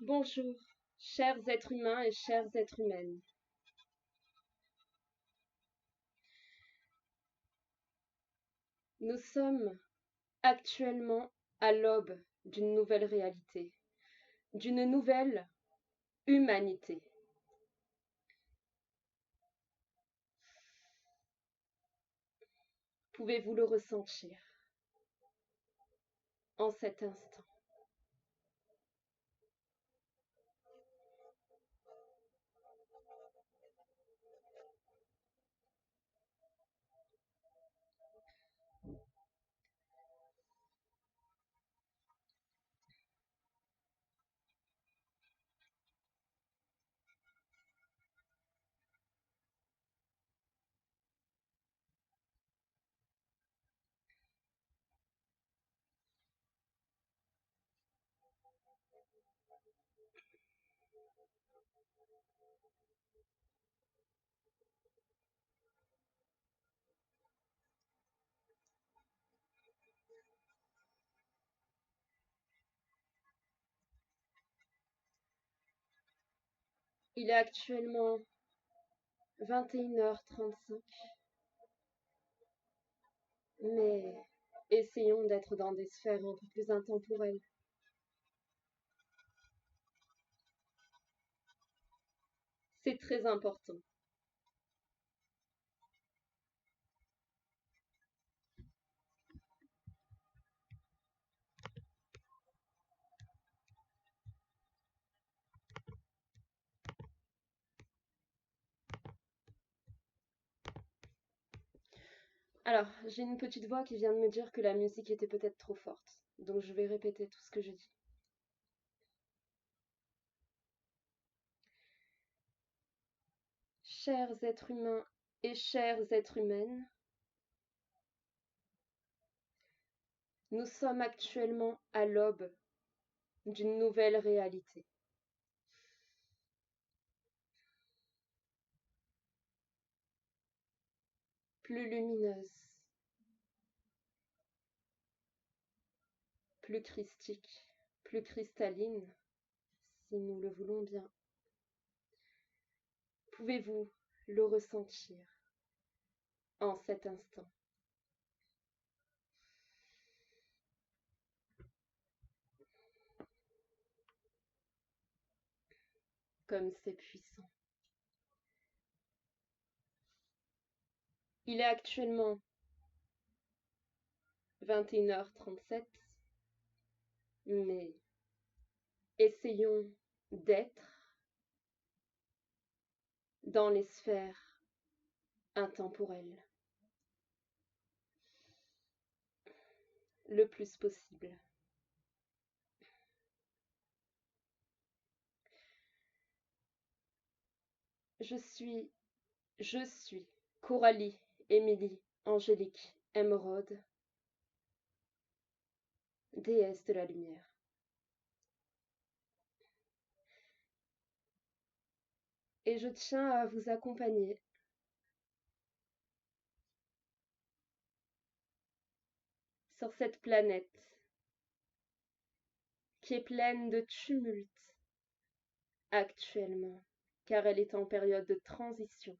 Bonjour, chers êtres humains et chères êtres humaines. Nous sommes actuellement à l'aube d'une nouvelle réalité, d'une nouvelle humanité. Pouvez-vous le ressentir en cet instant? Il est actuellement 21h35, mais essayons d'être dans des sphères un peu plus intemporelles. C'est très important. Alors, j'ai une petite voix qui vient de me dire que la musique était peut-être trop forte, donc je vais répéter tout ce que je dis. Chers êtres humains et chères êtres humaines, nous sommes actuellement à l'aube d'une nouvelle réalité. Plus lumineuse, plus christique, plus cristalline, si nous le voulons bien. Pouvez-vous le ressentir en cet instant? Comme c'est puissant. Il est actuellement 21h37, mais essayons d'être dans les sphères intemporelles le plus possible. Je suis Coralie, Émilie, Angélique, Émeraude, déesse de la lumière. Et je tiens à vous accompagner sur cette planète qui est pleine de tumulte actuellement, car elle est en période de transition.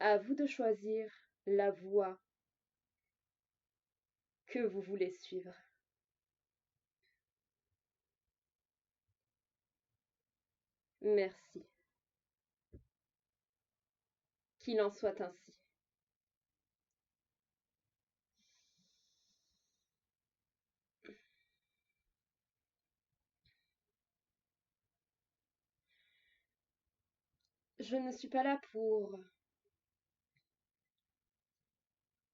À vous de choisir la voie que vous voulez suivre. Merci. Qu'il en soit ainsi. Je ne suis pas là pour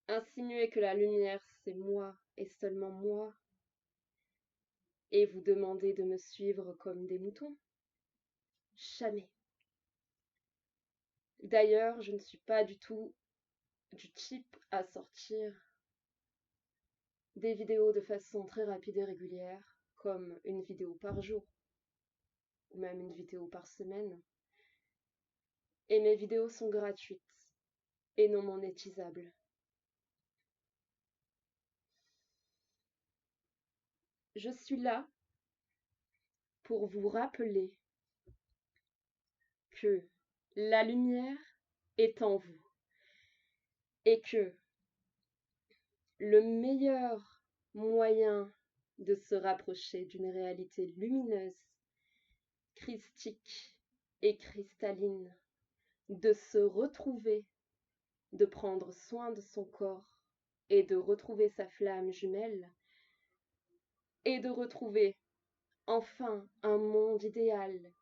insinuer que la lumière c'est moi et seulement moi, et vous demander de me suivre comme des moutons. Jamais. D'ailleurs, je ne suis pas du tout du type à sortir des vidéos de façon très rapide et régulière, comme une vidéo par jour, ou même une vidéo par semaine. Et mes vidéos sont gratuites et non monétisables. Je suis là pour vous rappeler que la lumière est en vous et que le meilleur moyen de se rapprocher d'une réalité lumineuse, christique et cristalline, de se retrouver, de prendre soin de son corps et de retrouver sa flamme jumelle et de retrouver enfin un monde idéal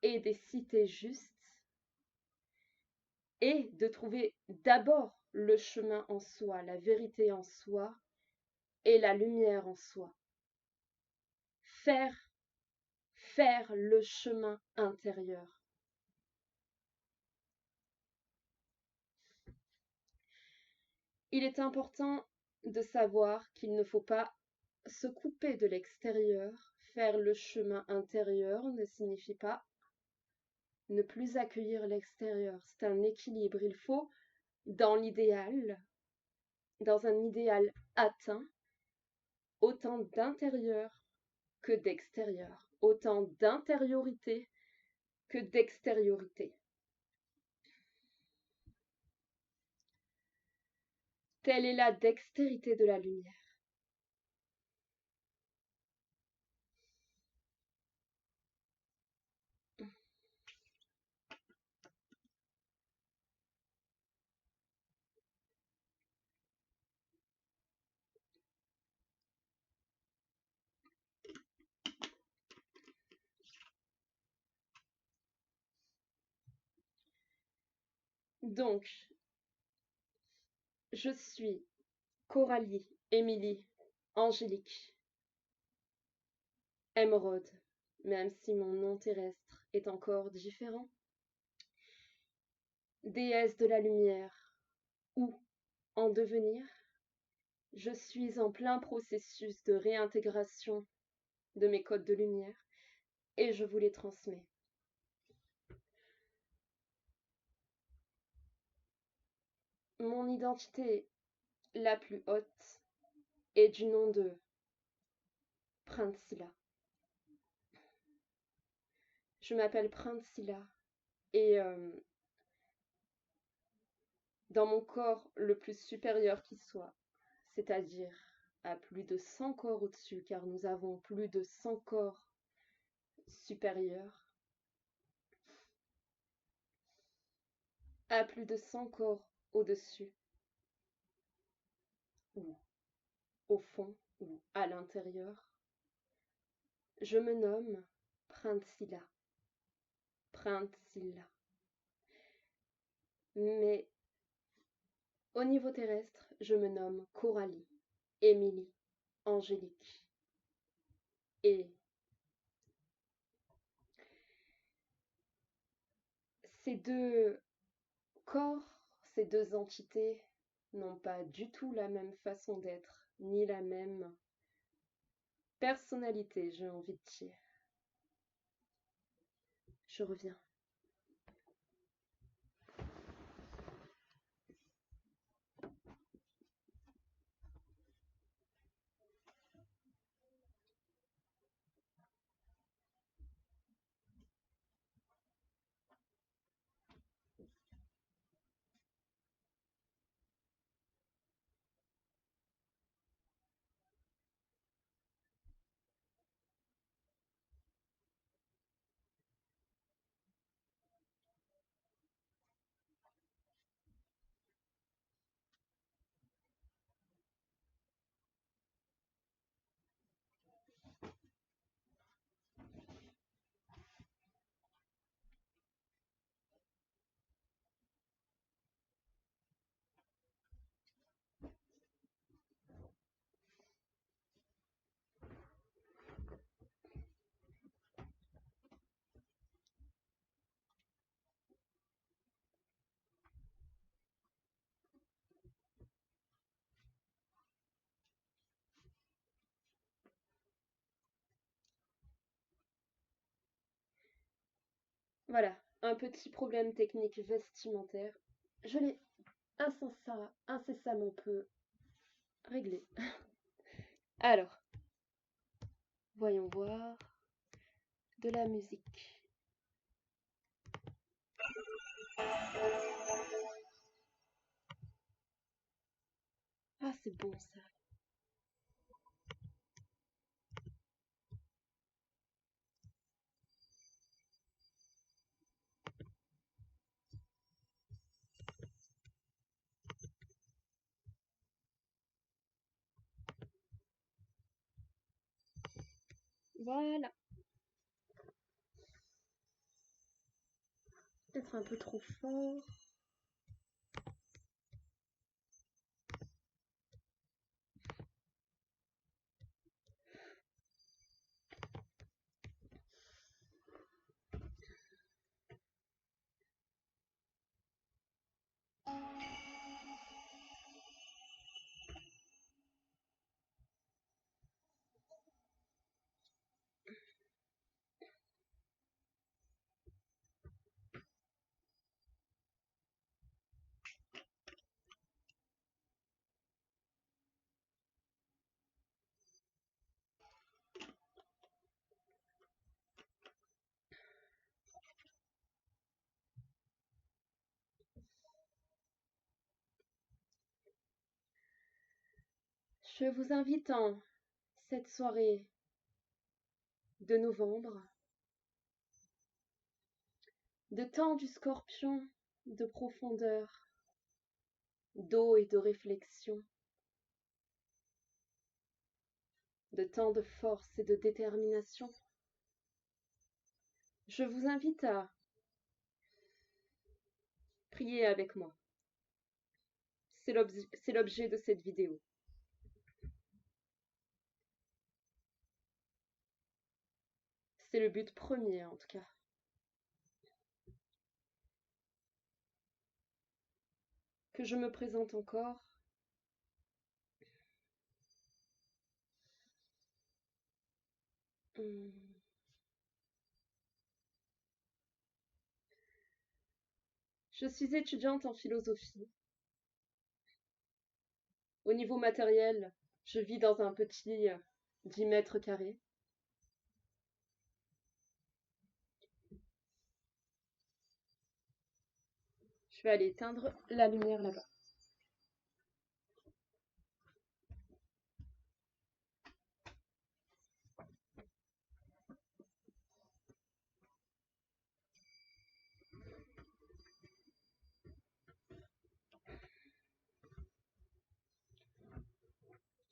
et des cités justes et de trouver d'abord le chemin en soi, la vérité en soi et la lumière en soi. Faire le chemin intérieur. Il est important de savoir qu'il ne faut pas se couper de l'extérieur. Faire le chemin intérieur ne signifie pas ne plus accueillir l'extérieur. C'est un équilibre. Il faut, dans l'idéal, dans un idéal atteint, autant d'intérieur que d'extérieur, autant d'intériorité que d'extériorité. Telle est la dextérité de la lumière. Donc, je suis Coralie, Émilie, Angélique, Émeraude, même si mon nom terrestre est encore différent. Déesse de la lumière, ou en devenir, je suis en plein processus de réintégration de mes codes de lumière et je vous les transmets. Mon identité la plus haute est du nom de Princilla. Je m'appelle Princilla et dans mon corps le plus supérieur qui soit, c'est-à-dire à plus de 100 corps au-dessus, car nous avons plus de 100 corps supérieurs, à plus de 100 corps au-dessus, ou au fond, ou à l'intérieur, je me nomme Princilla. Princilla. Mais au niveau terrestre, je me nomme Coralie, Émilie, Angélique. Et ces deux corps, ces deux entités n'ont pas du tout la même façon d'être, ni la même personnalité, j'ai envie de dire. Je reviens. Voilà, un petit problème technique vestimentaire. Je l'ai incessamment peu réglé. Alors, voyons voir. de la musique. Ah, c'est bon ça. Voilà. Peut-être un peu trop fort. Je vous invite en cette soirée de novembre, de temps du scorpion, de profondeur, d'eau et de réflexion, de temps de force et de détermination. Je vous invite à prier avec moi. C'est l'objet de cette vidéo. C'est le but premier en tout cas. Que je me présente encore. Je suis étudiante en philosophie. Au niveau matériel, je vis dans un petit 10 mètres carrés. Je vais aller éteindre la lumière là-bas.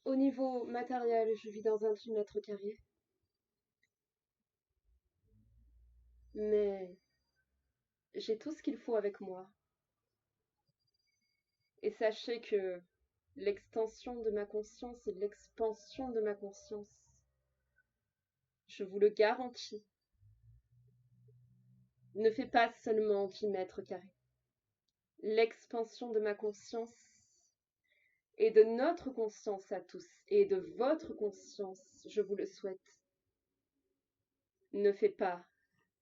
Au niveau matériel, je vis dans un 10 mètres carrés. Mais j'ai tout ce qu'il faut avec moi. Et sachez que l'extension de ma conscience et l'expansion de ma conscience, je vous le garantis, ne fait pas seulement 10 mètres carrés. L'expansion de ma conscience et de notre conscience à tous, et de votre conscience, je vous le souhaite, ne fait pas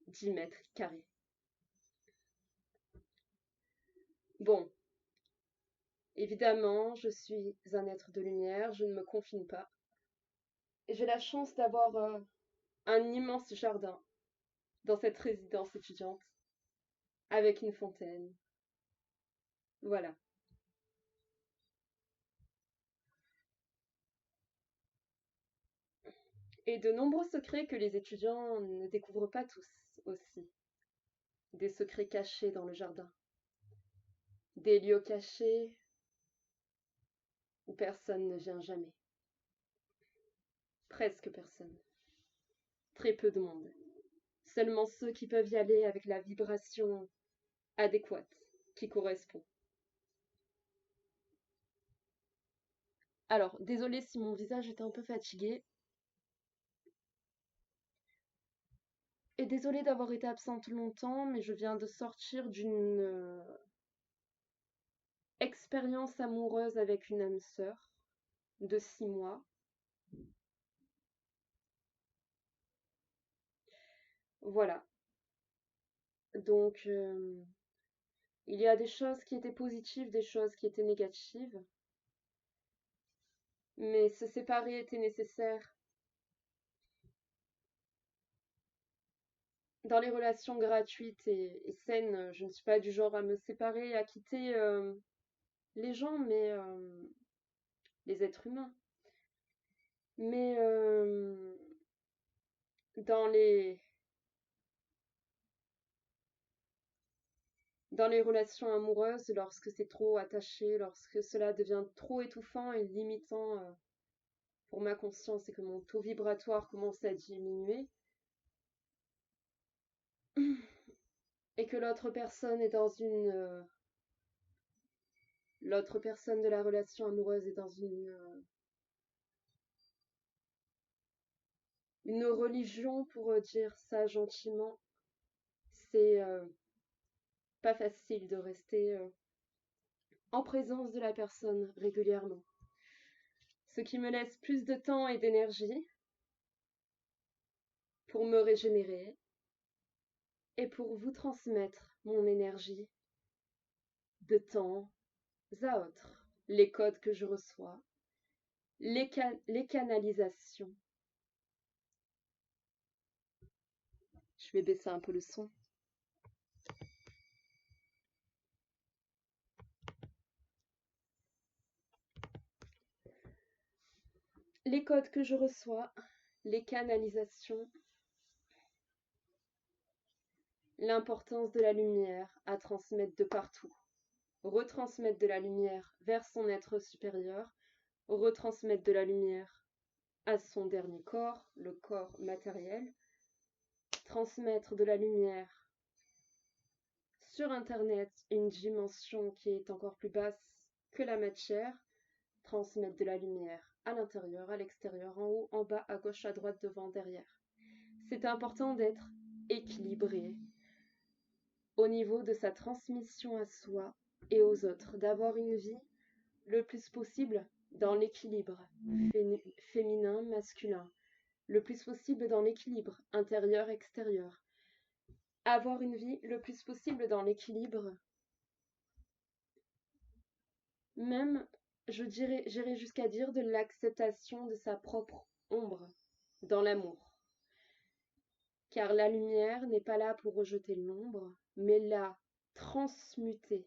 10 mètres carrés. Bon, évidemment, je suis un être de lumière, je ne me confine pas. Et j'ai la chance d'avoir un immense jardin dans cette résidence étudiante, avec une fontaine. Voilà. Et de nombreux secrets que les étudiants ne découvrent pas tous aussi. Des secrets cachés dans le jardin. Des lieux cachés où personne ne vient jamais. Presque personne. Très peu de monde. Seulement ceux qui peuvent y aller avec la vibration adéquate, qui correspond. Alors, désolée si mon visage est un peu fatigué. Et désolée d'avoir été absente longtemps, mais je viens de sortir d'une expérience amoureuse avec une âme sœur de 6 mois. Voilà. Donc, il y a des choses qui étaient positives, des choses qui étaient négatives. Mais se séparer était nécessaire. dans les relations gratuites et saines, je ne suis pas du genre à me séparer, à quitter les gens, mais les êtres humains. Mais dans les dans les relations amoureuses, lorsque c'est trop attaché, lorsque cela devient trop étouffant et limitant pour ma conscience et que mon taux vibratoire commence à diminuer, et que l'autre personne de la relation amoureuse est dans une religion, pour dire ça gentiment, c'est pas facile de rester en présence de la personne régulièrement. Ce qui me laisse plus de temps et d'énergie pour me régénérer et pour vous transmettre mon énergie de temps à autre, les codes que je reçois, les canalisations. Je vais baisser un peu le son. Les codes que je reçois, les canalisations, l'importance de la lumière à transmettre de partout. Retransmettre de la lumière vers son être supérieur, retransmettre de la lumière à son dernier corps, le corps matériel, transmettre de la lumière sur Internet, une dimension qui est encore plus basse que la matière, transmettre de la lumière à l'intérieur, à l'extérieur, en haut, en bas, à gauche, à droite, devant, derrière. C'est important d'être équilibré au niveau de sa transmission à soi et aux autres, d'avoir une vie le plus possible dans l'équilibre féminin, masculin, le plus possible dans l'équilibre intérieur-extérieur, avoir une vie le plus possible dans l'équilibre, même, j'irais jusqu'à dire de l'acceptation de sa propre ombre dans l'amour. Car la lumière n'est pas là pour rejeter l'ombre, mais la transmuter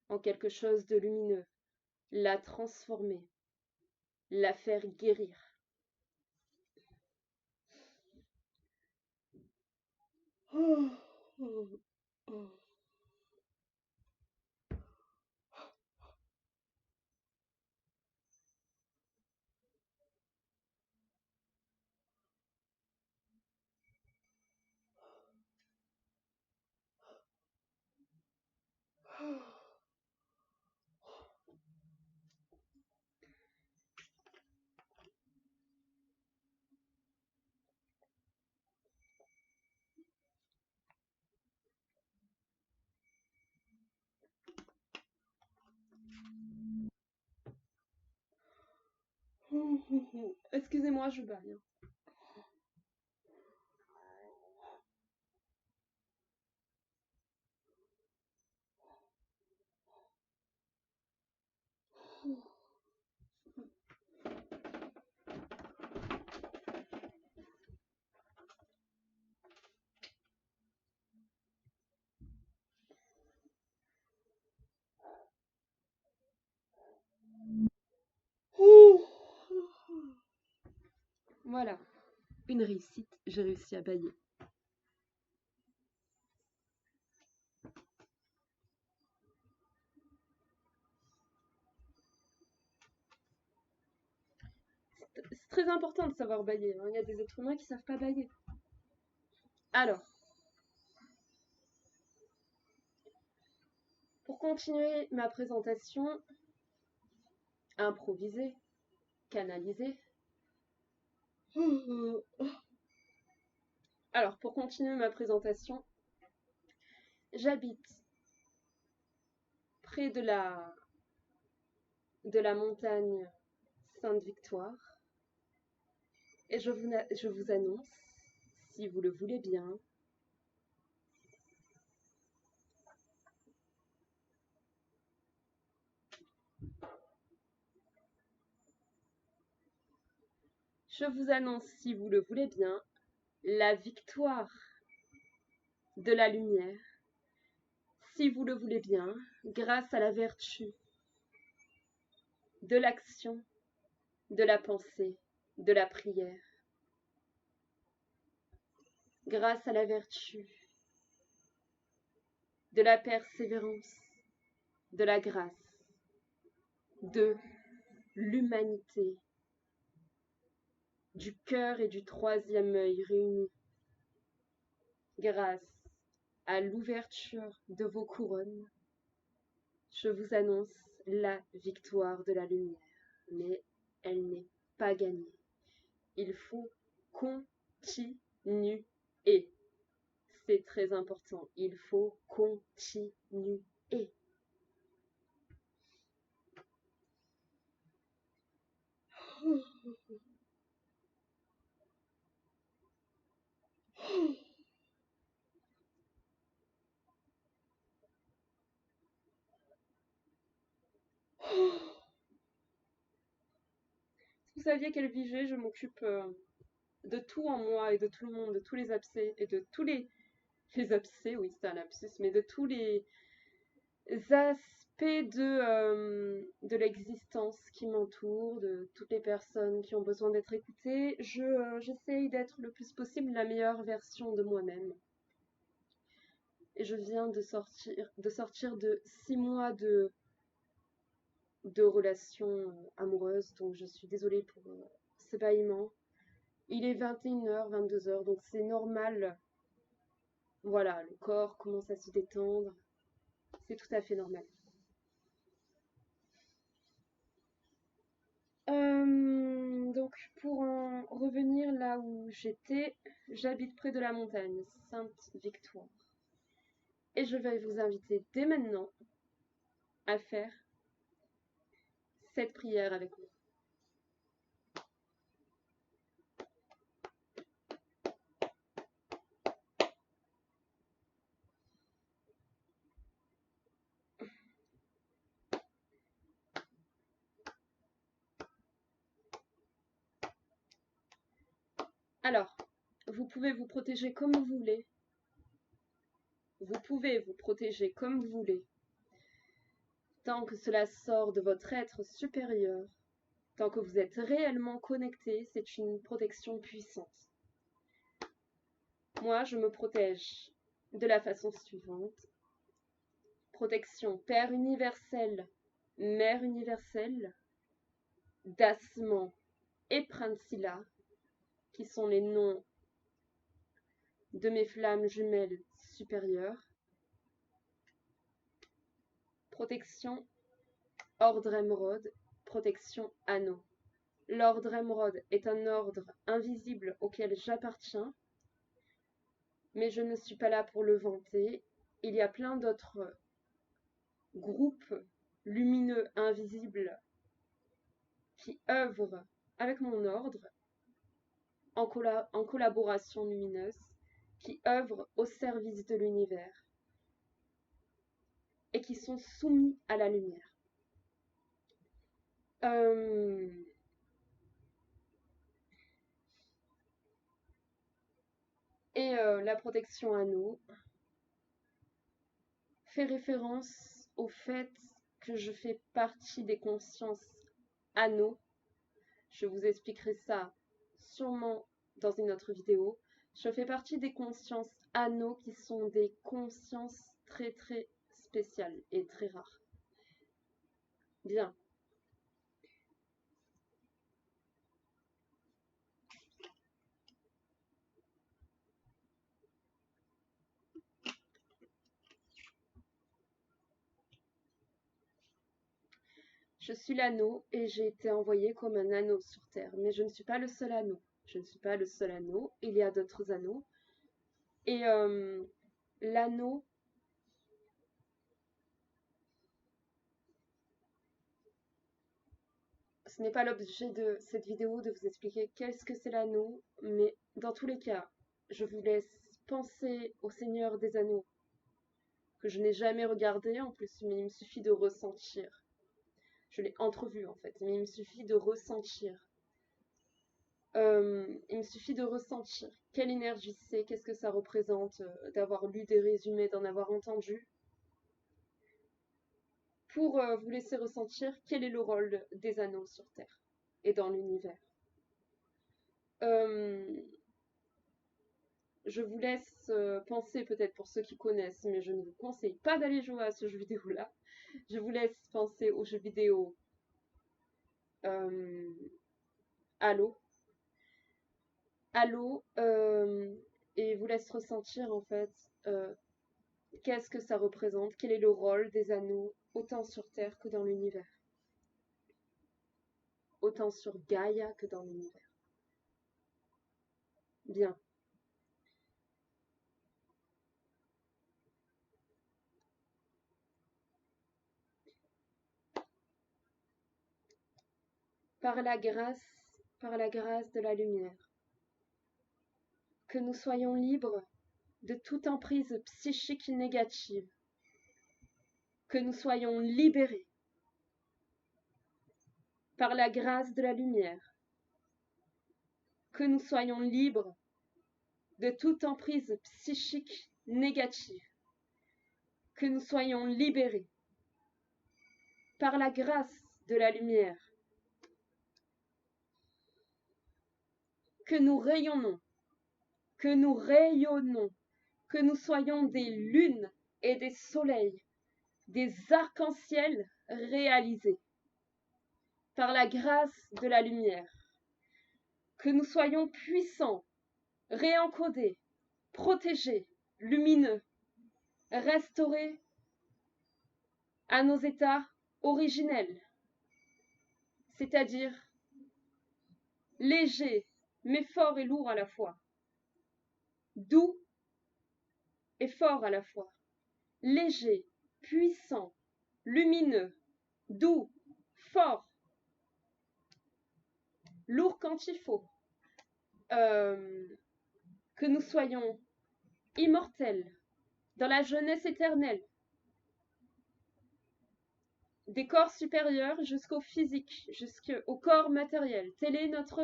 en quelque chose de lumineux, la transformer, la faire guérir. Oh, oh, oh. Excusez-moi, je baille. Voilà, une réussite, j'ai réussi à bailler. C'est très important de savoir bailler, hein. Il y a des êtres humains qui ne savent pas bailler. Alors, pour continuer ma présentation, improvisée, canalisée. Alors, pour continuer ma présentation, j'habite près de la montagne Sainte-Victoire et je vous annonce, si vous le voulez bien, la victoire de la lumière, si vous le voulez bien, grâce à la vertu de l'action, de la pensée, de la prière, grâce à la vertu de la persévérance, de la grâce, de l'humanité, du cœur et du troisième œil réunis, grâce à l'ouverture de vos couronnes, je vous annonce la victoire de la lumière. Mais elle n'est pas gagnée. Il faut continuer. C'est très important. Il faut continuer. Vous saviez quelle vie j'ai, je m'occupe de tout en moi et de tout le monde, de tous les abcès et de tous les abcès, oui c'est un lapsus, mais de tous les aspects de l'existence qui m'entourent, de toutes les personnes qui ont besoin d'être écoutées. J'essaye d'être le plus possible la meilleure version de moi-même. Et je viens de sortir de 6 mois de relations amoureuses, donc je suis désolée pour ces bâillements. Il est 21h, 22h, donc c'est normal. Voilà, le corps commence à se détendre. C'est tout à fait normal. Donc, pour en revenir là où j'étais, j'habite près de la montagne Sainte-Victoire. Et je vais vous inviter dès maintenant à faire cette prière avec moi. Alors, vous pouvez vous protéger comme vous voulez. Vous pouvez vous protéger comme vous voulez. Tant que cela sort de votre être supérieur, tant que vous êtes réellement connecté, c'est une protection puissante. Moi, je me protège de la façon suivante. Protection Père universel, Mère universelle, Dasman et Princilla, qui sont les noms de mes flammes jumelles supérieures. Protection Ordre Émeraude, protection Anneau. L'ordre Émeraude est un ordre invisible auquel j'appartiens, mais je ne suis pas là pour le vanter. Il y a plein d'autres groupes lumineux invisibles qui œuvrent avec mon ordre en collaboration lumineuse, qui œuvrent au service de l'univers et qui sont soumis à la lumière. La protection anneau fait référence au fait que je fais partie des consciences anneaux. Je vous expliquerai ça sûrement dans une autre vidéo. Je fais partie des consciences anneaux qui sont des consciences très très spéciales et très rares. Bien. Je suis l'anneau et j'ai été envoyée comme un anneau sur Terre. Mais je ne suis pas le seul anneau. Je ne suis pas le seul anneau. Il y a d'autres anneaux. Et l'anneau, ce n'est pas l'objet de cette vidéo de vous expliquer qu'est-ce que c'est l'anneau. Mais dans tous les cas, je vous laisse penser au Seigneur des Anneaux, que je n'ai jamais regardé en plus, mais il me suffit de ressentir. Je l'ai entrevu en fait, mais il me suffit de ressentir Il me suffit de ressentir quelle énergie c'est, qu'est-ce que ça représente, d'avoir lu des résumés, d'en avoir entendu, pour vous laisser ressentir quel est le rôle des anneaux sur Terre et dans l'univers. Je vous laisse penser, peut-être pour ceux qui connaissent, mais je ne vous conseille pas d'aller jouer à ce jeu vidéo-là. Je vous laisse penser au jeu vidéo Halo. Halo, et vous laisse ressentir en fait qu'est-ce que ça représente, quel est le rôle des anneaux, autant sur Terre que dans l'univers. Autant sur Gaïa que dans l'univers. Bien. Par la grâce de la lumière, que nous soyons libres de toute emprise psychique négative, que nous soyons libérés par la grâce de la lumière, que nous soyons libres de toute emprise psychique négative, que nous soyons libérés par la grâce de la lumière, que nous rayonnons, que nous rayonnons, que nous soyons des lunes et des soleils, des arcs-en-ciel réalisés par la grâce de la lumière, que nous soyons puissants, réencodés, protégés, lumineux, restaurés à nos états originels, c'est-à-dire légers, mais forts et lourds à la fois, doux et forts à la fois, légers, puissants, lumineux, doux, forts, lourds quand il faut, que nous soyons immortels dans la jeunesse éternelle, des corps supérieurs jusqu'au physique, jusqu'au corps matériel. Tel est notre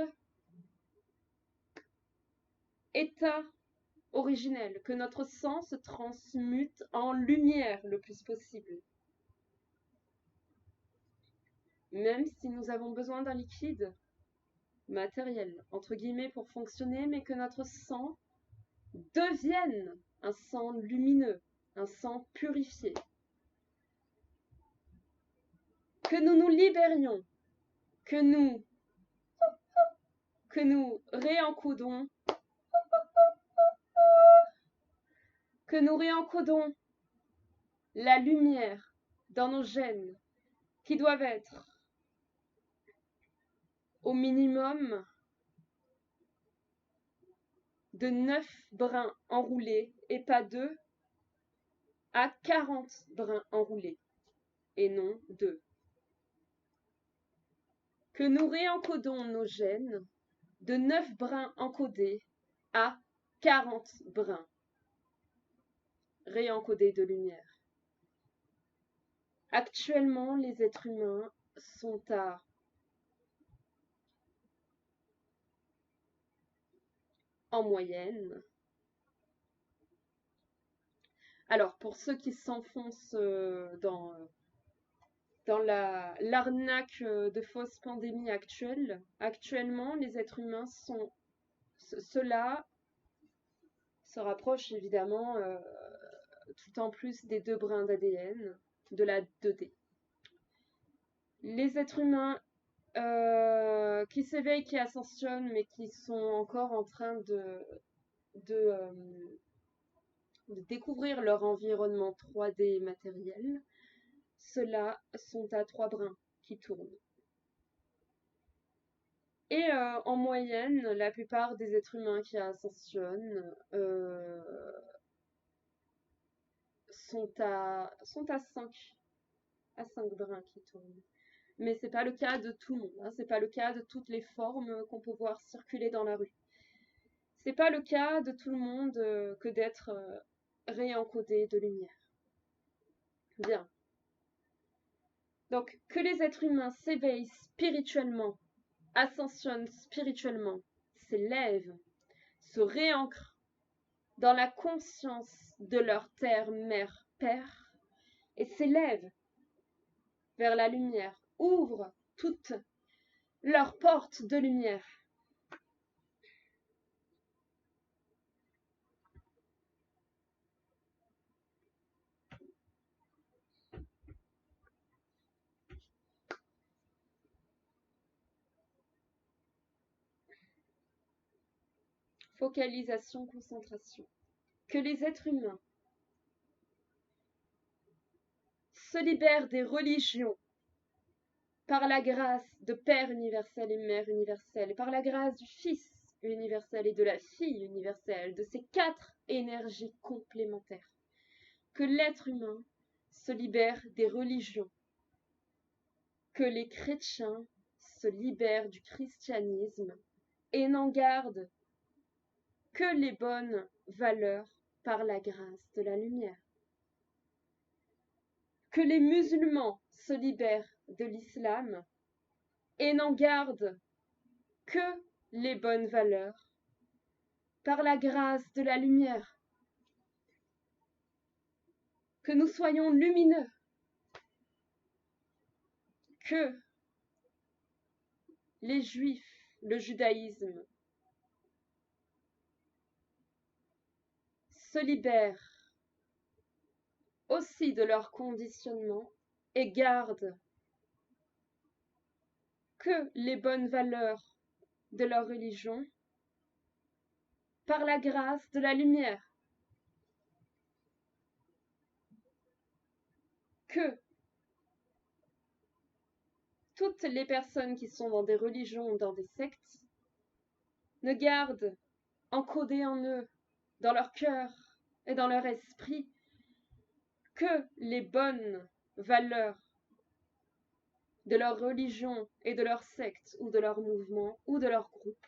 état originel, que notre sang se transmute en lumière le plus possible. Même si nous avons besoin d'un liquide matériel, entre guillemets, pour fonctionner, mais que notre sang devienne un sang lumineux, un sang purifié. Que nous nous libérions, que nous réencodons, la lumière dans nos gènes, qui doivent être au minimum de 9 brins enroulés et pas 2 à 40 brins enroulés et non 2. Que nous réencodons nos gènes de 9 brins encodés à 40 brins réencodés de lumière. Actuellement, les êtres humains sont en moyenne. Alors, pour ceux qui s'enfoncent dans l'arnaque de fausses pandémies actuellement, les êtres humains sont... Cela se rapproche évidemment tout en plus des 2 brins d'ADN, de la 2D. Les êtres humains qui s'éveillent, qui ascensionnent, mais qui sont encore en train de découvrir leur environnement 3D matériel, ceux-là sont à 3 brins qui tournent. Et en moyenne, la plupart des êtres humains qui ascensionnent sont à 5 brins qui tournent. Mais c'est pas le cas de tout le monde, hein. C'est pas le cas de toutes les formes qu'on peut voir circuler dans la rue. C'est pas le cas de tout le monde que d'être réencodé de lumière. Bien. Donc, que les êtres humains s'éveillent spirituellement, ascensionnent spirituellement, s'élèvent, se réancrent dans la conscience de leur terre, mère, père, et s'élèvent vers la lumière, ouvrent toutes leurs portes de lumière. Focalisation, concentration. Que les êtres humains se libèrent des religions par la grâce de Père universel et Mère universelle, par la grâce du Fils universel et de la Fille universelle, de ces 4 énergies complémentaires. Que l'être humain se libère des religions, que les chrétiens se libèrent du christianisme et n'en gardent que les bonnes valeurs par la grâce de la lumière. Que les musulmans se libèrent de l'islam et n'en gardent que les bonnes valeurs par la grâce de la lumière. Que nous soyons lumineux, que les juifs, le judaïsme, se libèrent aussi de leur conditionnement et gardent que les bonnes valeurs de leur religion par la grâce de la lumière. Que toutes les personnes qui sont dans des religions ou dans des sectes ne gardent encodé en eux, dans leur cœur et dans leur esprit, que les bonnes valeurs de leur religion et de leur secte ou de leur mouvement ou de leur groupe,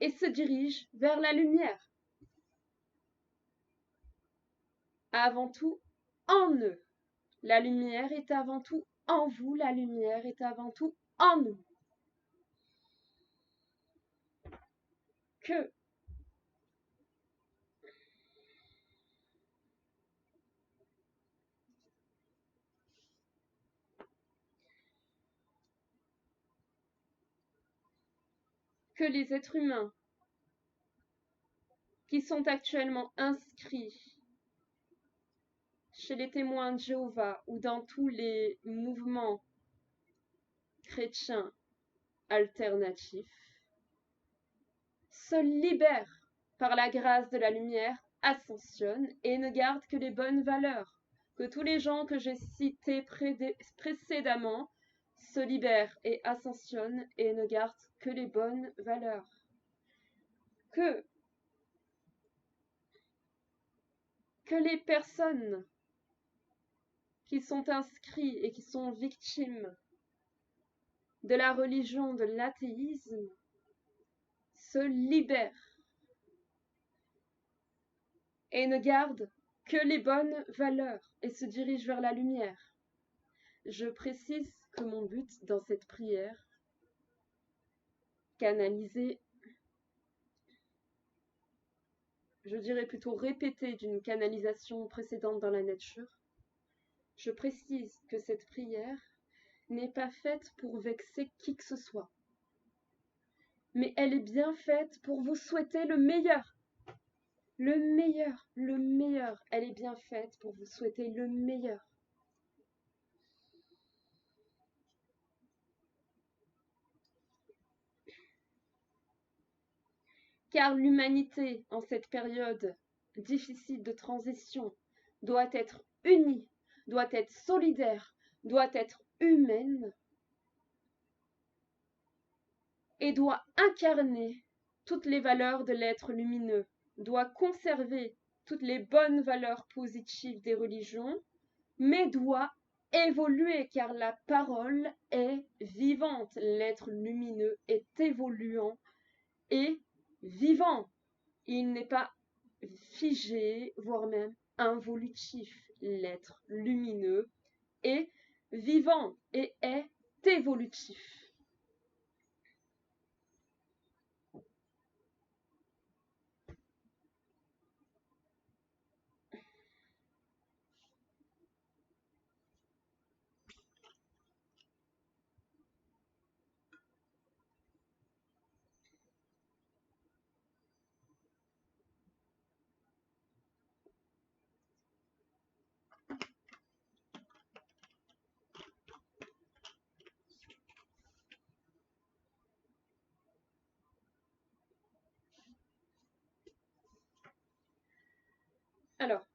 et se dirigent vers la lumière. Avant tout, en eux. La lumière est avant tout en vous, la lumière est avant tout en nous. Que les êtres humains qui sont actuellement inscrits chez les témoins de Jéhovah ou dans tous les mouvements chrétiens alternatifs se libèrent par la grâce de la lumière, ascensionnent et ne gardent que les bonnes valeurs. Que tous les gens que j'ai cités précédemment se libèrent et ascensionnent et ne gardent que les bonnes valeurs. Que les personnes qui sont inscrites et qui sont victimes de la religion de l'athéisme se libèrent et ne gardent que les bonnes valeurs et se dirigent vers la lumière. Je précise que mon but dans cette prière, canalisée, je dirais plutôt répétée d'une canalisation précédente dans la nature, je précise que cette prière n'est pas faite pour vexer qui que ce soit, mais elle est bien faite pour vous souhaiter le meilleur. Le meilleur, le meilleur. Elle est bien faite pour vous souhaiter le meilleur. Car l'humanité, en cette période difficile de transition, doit être unie, doit être solidaire, doit être humaine et doit incarner toutes les valeurs de l'être lumineux, doit conserver toutes les bonnes valeurs positives des religions, mais doit évoluer car la parole est vivante. L'être lumineux est évoluant et vivant. Il n'est pas figé, voire même involutif. L'être lumineux est vivant et est évolutif. Alors,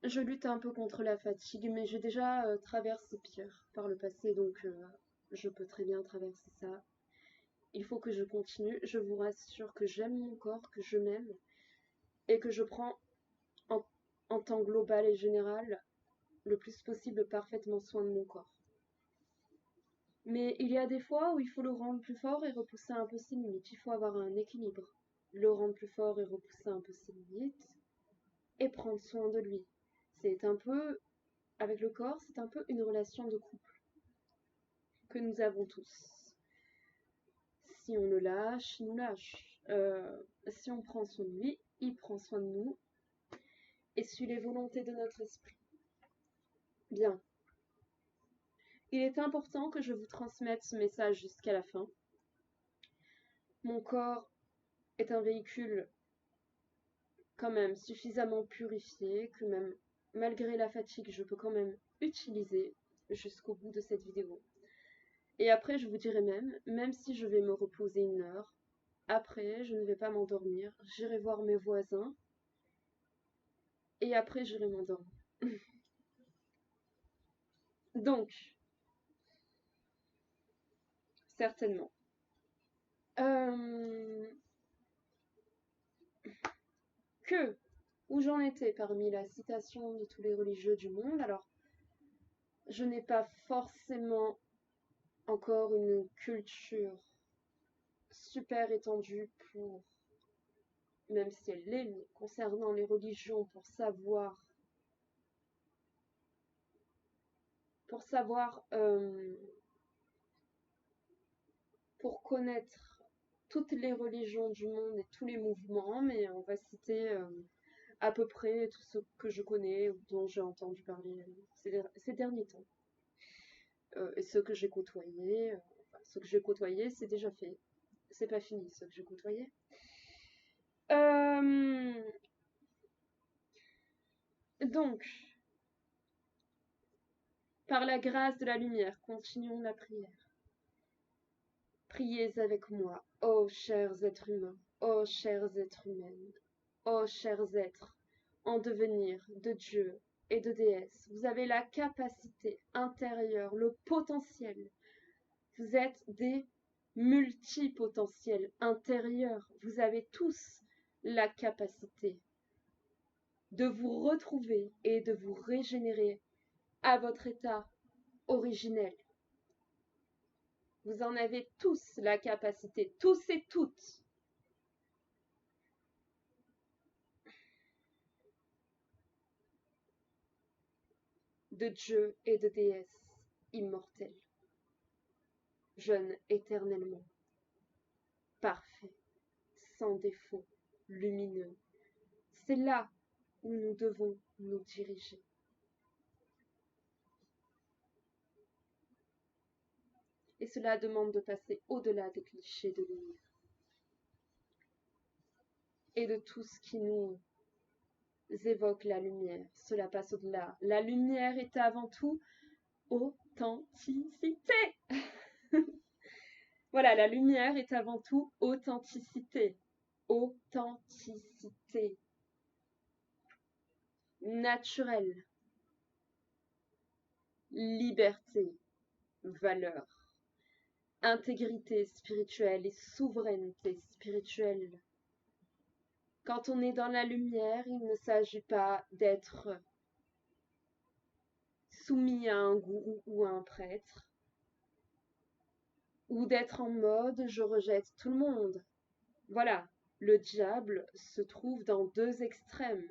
je lutte un peu contre la fatigue, mais j'ai déjà traversé pire par le passé, donc je peux très bien traverser ça. Il faut que je continue. Je vous rassure que j'aime mon corps, que je m'aime et que je prends en, en temps global et général le plus possible parfaitement soin de mon corps. Mais il y a des fois où il faut le rendre plus fort et repousser un peu ses limites. Il faut avoir un équilibre. Le rendre plus fort et repousser un peu ses limites et prendre soin de lui. C'est un peu, avec le corps, c'est un peu une relation de couple que nous avons tous. Si on le lâche, il nous lâche. Si on prend soin de lui, il prend soin de nous et suit les volontés de notre esprit. Bien. Il est important que je vous transmette ce message jusqu'à la fin. Mon corps est un véhicule quand même suffisamment purifié que même malgré la fatigue, je peux quand même utiliser jusqu'au bout de cette vidéo. Et après, je vous dirai même si je vais me reposer 1 heure, après, je ne vais pas m'endormir, j'irai voir mes voisins et après, j'irai m'endormir. Donc, certainement. Euh, où j'en étais parmi la citation de tous les religieux du monde. Alors, je n'ai pas forcément encore une culture super étendue pour, même si elle l'est, concernant les religions, pour savoir, pour connaître toutes les religions du monde et tous les mouvements, mais on va citer à peu près tout ce que je connais ou dont j'ai entendu parler ces derniers temps. Et ceux que j'ai côtoyés, ceux que j'ai côtoyés, c'est déjà fait. C'est pas fini, ceux que j'ai côtoyés. Donc, par la grâce de la lumière, continuons la prière. Priez avec moi, ô chers êtres humains, ô chers êtres humaines, ô chers êtres en devenir de Dieu et de déesse. Vous avez la capacité intérieure, le potentiel. Vous êtes des multipotentiels intérieurs. Vous avez tous la capacité de vous retrouver et de vous régénérer à votre état originel. Vous en avez tous la capacité, tous et toutes. De Dieu et de déesse immortelle, jeune éternellement, parfait, sans défaut, lumineux. C'est là où nous devons nous diriger. Et cela demande de passer au-delà des clichés de lumière et de tout ce qui nous évoque la lumière. Cela passe au-delà. La lumière est avant tout authenticité. Voilà, la lumière est avant tout authenticité. Authenticité. Naturelle. Liberté. Valeur. Intégrité spirituelle et souveraineté spirituelle. Quand on est dans la lumière, il ne s'agit pas d'être soumis à un gourou ou à un prêtre, ou d'être en mode je rejette tout le monde. Voilà, le diable se trouve dans 2 extrêmes.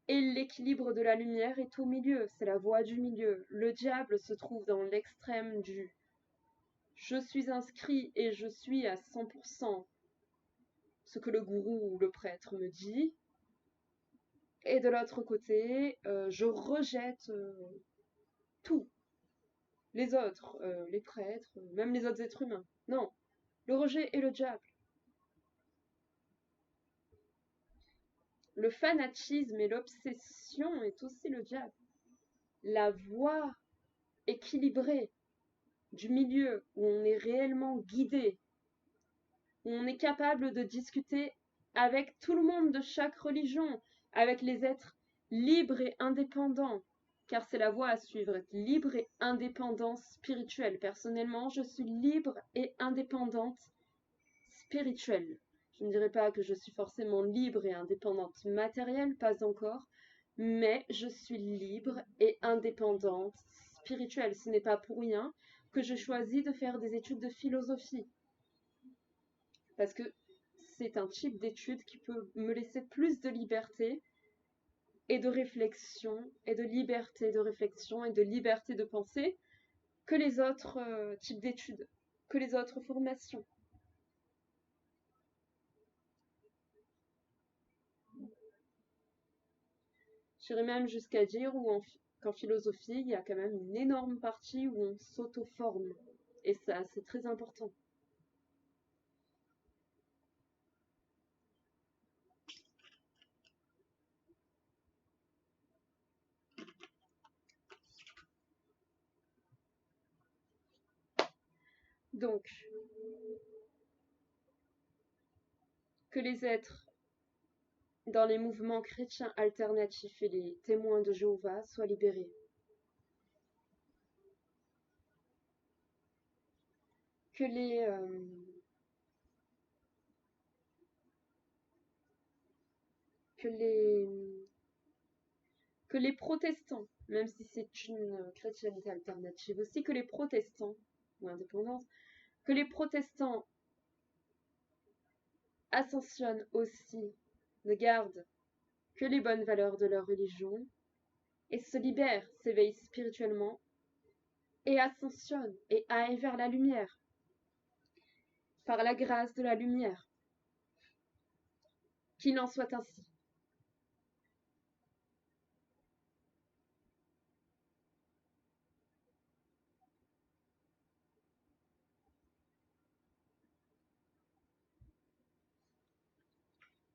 Et l'équilibre de la lumière est au milieu, c'est la voie du milieu. Le diable se trouve dans l'extrême du je suis inscrit et je suis à 100% ce que le gourou ou le prêtre me dit. Et de l'autre côté, je rejette tout. Les autres, les prêtres, même les autres êtres humains. Non, le rejet est le diable. Le fanatisme et l'obsession est aussi le diable. La voie équilibrée du milieu où on est réellement guidé, où on est capable de discuter avec tout le monde de chaque religion, avec les êtres libres et indépendants, car c'est la voie à suivre, être libre et indépendant spirituelle. Personnellement, je suis libre et indépendante spirituelle. Je ne dirais pas que je suis forcément libre et indépendante matérielle, pas encore, mais je suis libre et indépendante spirituelle. Ce n'est pas pour rien que je choisis de faire des études de philosophie, parce que c'est un type d'étude qui peut me laisser plus de liberté et de réflexion, et de liberté de réflexion et de liberté de penser que les autres types d'études, que les autres formations. J'irais même jusqu'à dire qu'en philosophie, il y a quand même une énorme partie où on s'auto-forme. Et ça, c'est très important. Donc, que les êtres dans les mouvements chrétiens alternatifs et les témoins de Jéhovah soient libérés. Que que les, que les protestants, même si c'est une chrétienté alternative aussi, que les protestants, ou indépendants, que les protestants ascensionnent aussi, ne gardent que les bonnes valeurs de leur religion, et se libèrent, s'éveillent spirituellement, et ascensionnent, et aillent vers la lumière, par la grâce de la lumière. Qu'il en soit ainsi.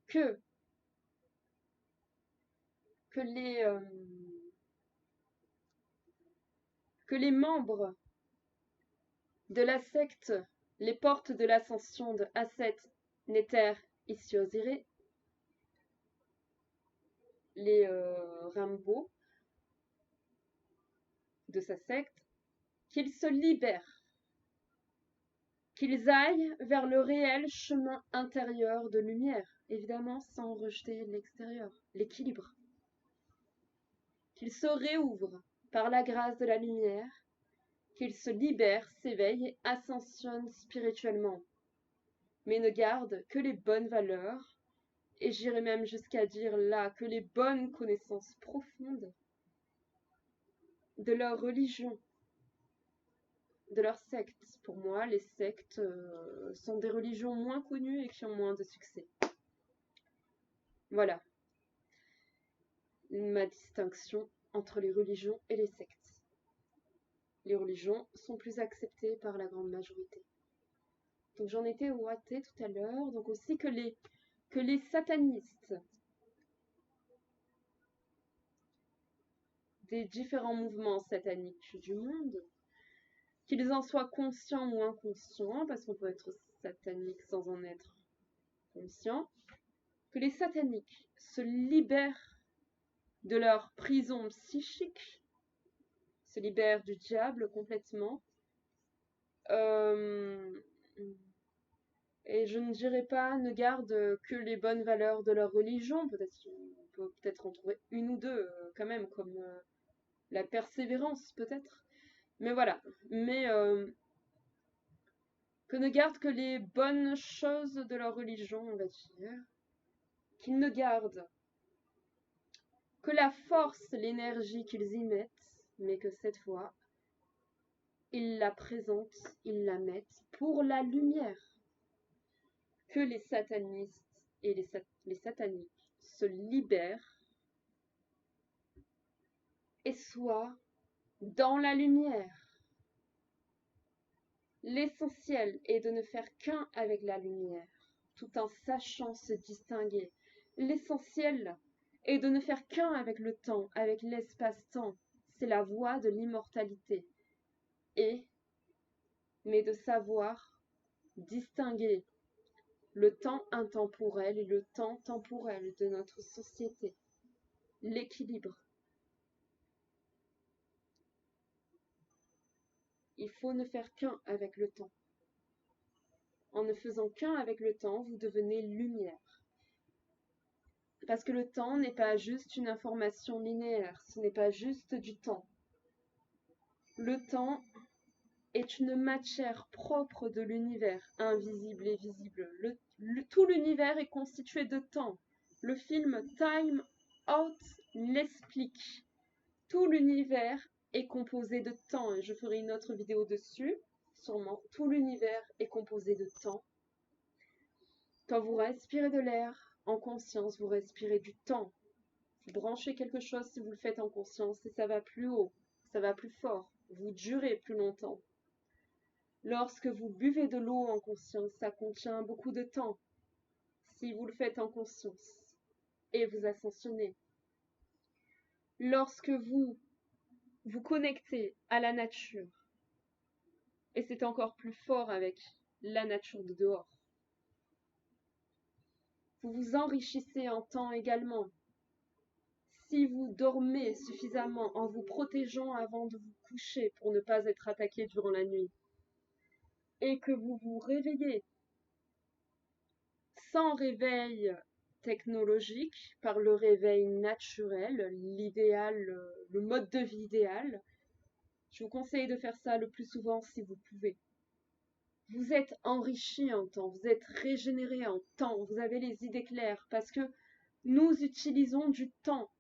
Que, que les, euh, que les membres de la secte, les portes de l'ascension de Aset, Néter, ici Osiré, les Rimbaud de sa secte, qu'ils se libèrent, qu'ils aillent vers le réel chemin intérieur de lumière, évidemment sans rejeter l'extérieur, l'équilibre, qu'ils se réouvrent par la grâce de la lumière, qu'ils se libèrent, s'éveillent et ascensionnent spirituellement, mais ne gardent que les bonnes valeurs, et j'irais même jusqu'à dire là que les bonnes connaissances profondes de leur religion, de leur secte. Pour moi, les sectes sont des religions moins connues et qui ont moins de succès. Voilà ma distinction entre les religions et les sectes. Les religions sont plus acceptées par la grande majorité. Donc j'en étais au athée tout à l'heure, donc aussi que les satanistes des différents mouvements sataniques du monde, qu'ils en soient conscients ou inconscients, parce qu'on peut être satanique sans en être conscient, que les sataniques se libèrent de leur prison psychique, se libèrent du diable complètement. Et je ne dirais pas ne gardent que les bonnes valeurs de leur religion, peut-être on peut peut-être en trouver une ou deux quand même, comme la persévérance peut-être. Mais voilà, mais que ne gardent que les bonnes choses de leur religion, on va dire, qu'ils ne gardent que la force, l'énergie qu'ils y mettent, mais que cette fois, ils la présentent, ils la mettent pour la lumière. Que les satanistes et les sataniques se libèrent et soient dans la lumière. L'essentiel est de ne faire qu'un avec la lumière, tout en sachant se distinguer. L'essentiel est de ne faire qu'un avec le temps, avec l'espace-temps. C'est la voie de l'immortalité. Et mais de savoir distinguer le temps intemporel et le temps temporel de notre société, l'équilibre. Il faut ne faire qu'un avec le temps. En ne faisant qu'un avec le temps, vous devenez lumière. Parce que le temps n'est pas juste une information linéaire, ce n'est pas juste du temps. Le temps est une matière propre de l'univers, invisible et visible. Tout l'univers est constitué de temps. Le film Time Out l'explique. Tout l'univers est composé de temps, et je ferai une autre vidéo dessus, sûrement. Tout l'univers est composé de temps. Quand vous respirez de l'air en conscience, vous respirez du temps. Vous branchez quelque chose si vous le faites en conscience, et ça va plus haut, ça va plus fort, vous durez plus longtemps. Lorsque vous buvez de l'eau en conscience, ça contient beaucoup de temps, si vous le faites en conscience, et vous ascensionnez. Lorsque vous vous connectez à la nature, et c'est encore plus fort avec la nature de dehors, vous vous enrichissez en temps également. Si vous dormez suffisamment en vous protégeant avant de vous coucher pour ne pas être attaqué durant la nuit, et que vous vous réveillez sans réveil technologique, par le réveil naturel, l'idéal, le mode de vie idéal, je vous conseille de faire ça le plus souvent si vous pouvez. Vous êtes enrichi en temps, vous êtes régénéré en temps, vous avez les idées claires, parce que nous utilisons du temps,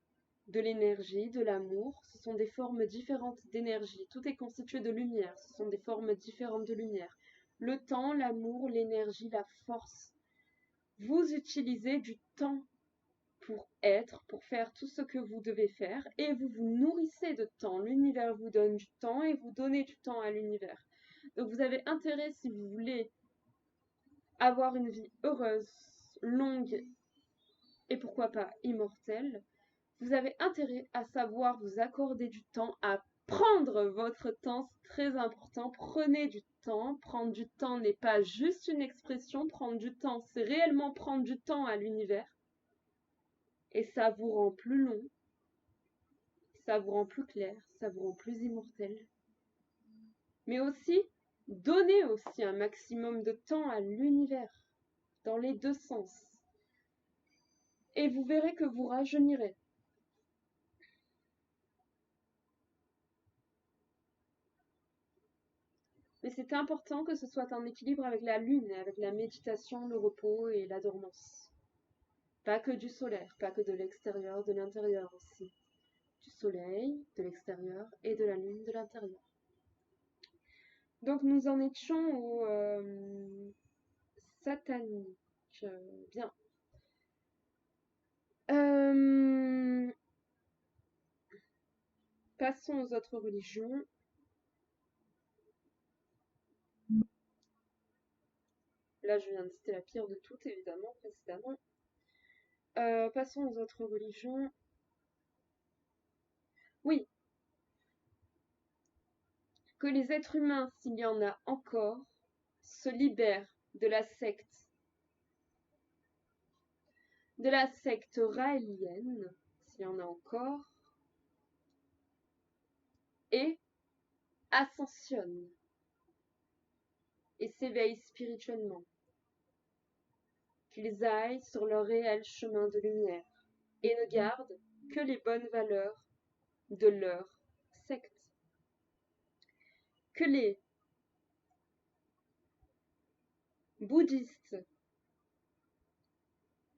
de l'énergie, de l'amour, ce sont des formes différentes d'énergie, tout est constitué de lumière, ce sont des formes différentes de lumière. Le temps, l'amour, l'énergie, la force. Vous utilisez du temps pour être, pour faire tout ce que vous devez faire, et vous vous nourrissez de temps. L'univers vous donne du temps et vous donnez du temps à l'univers. Donc vous avez intérêt, si vous voulez avoir une vie heureuse, longue et pourquoi pas immortelle, vous avez intérêt à savoir vous accorder du temps, à prendre votre temps, c'est très important. Prenez du temps. Prendre du temps n'est pas juste une expression. Prendre du temps, c'est réellement prendre du temps à l'univers. Et ça vous rend plus long, ça vous rend plus clair, ça vous rend plus immortel. Mais aussi, donnez aussi un maximum de temps à l'univers, dans les deux sens. Et vous verrez que vous rajeunirez. Mais c'est important que ce soit en équilibre avec la lune, avec la méditation, le repos et la dormance. Pas que du solaire, pas que de l'extérieur, de l'intérieur aussi. Du soleil, de l'extérieur et de la lune, de l'intérieur. Donc nous en étions au satanique. Bien. Passons aux autres religions. Là, je viens de citer la pire de toutes, évidemment, précédemment. Passons aux autres religions. Oui, que les êtres humains, s'il y en a encore, se libèrent de la secte raélienne, s'il y en a encore, et ascensionnent et s'éveillent spirituellement, qu'ils aillent sur leur réel chemin de lumière et ne gardent que les bonnes valeurs de leur secte. Que les bouddhistes,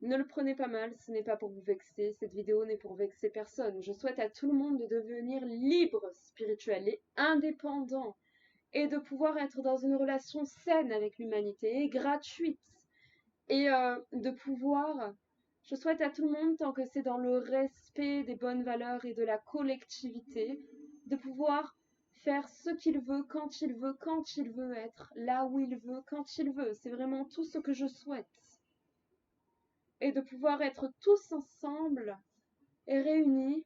ne le prenez pas mal, ce n'est pas pour vous vexer, cette vidéo n'est pour vexer personne. Je souhaite à tout le monde de devenir libre, spirituel et indépendant, et de pouvoir être dans une relation saine avec l'humanité, et gratuite, et de pouvoir... Je souhaite à tout le monde, tant que c'est dans le respect des bonnes valeurs et de la collectivité, de pouvoir faire ce qu'il veut, quand il veut être, là où il veut, quand il veut. C'est vraiment tout ce que je souhaite. Et de pouvoir être tous ensemble et réunis,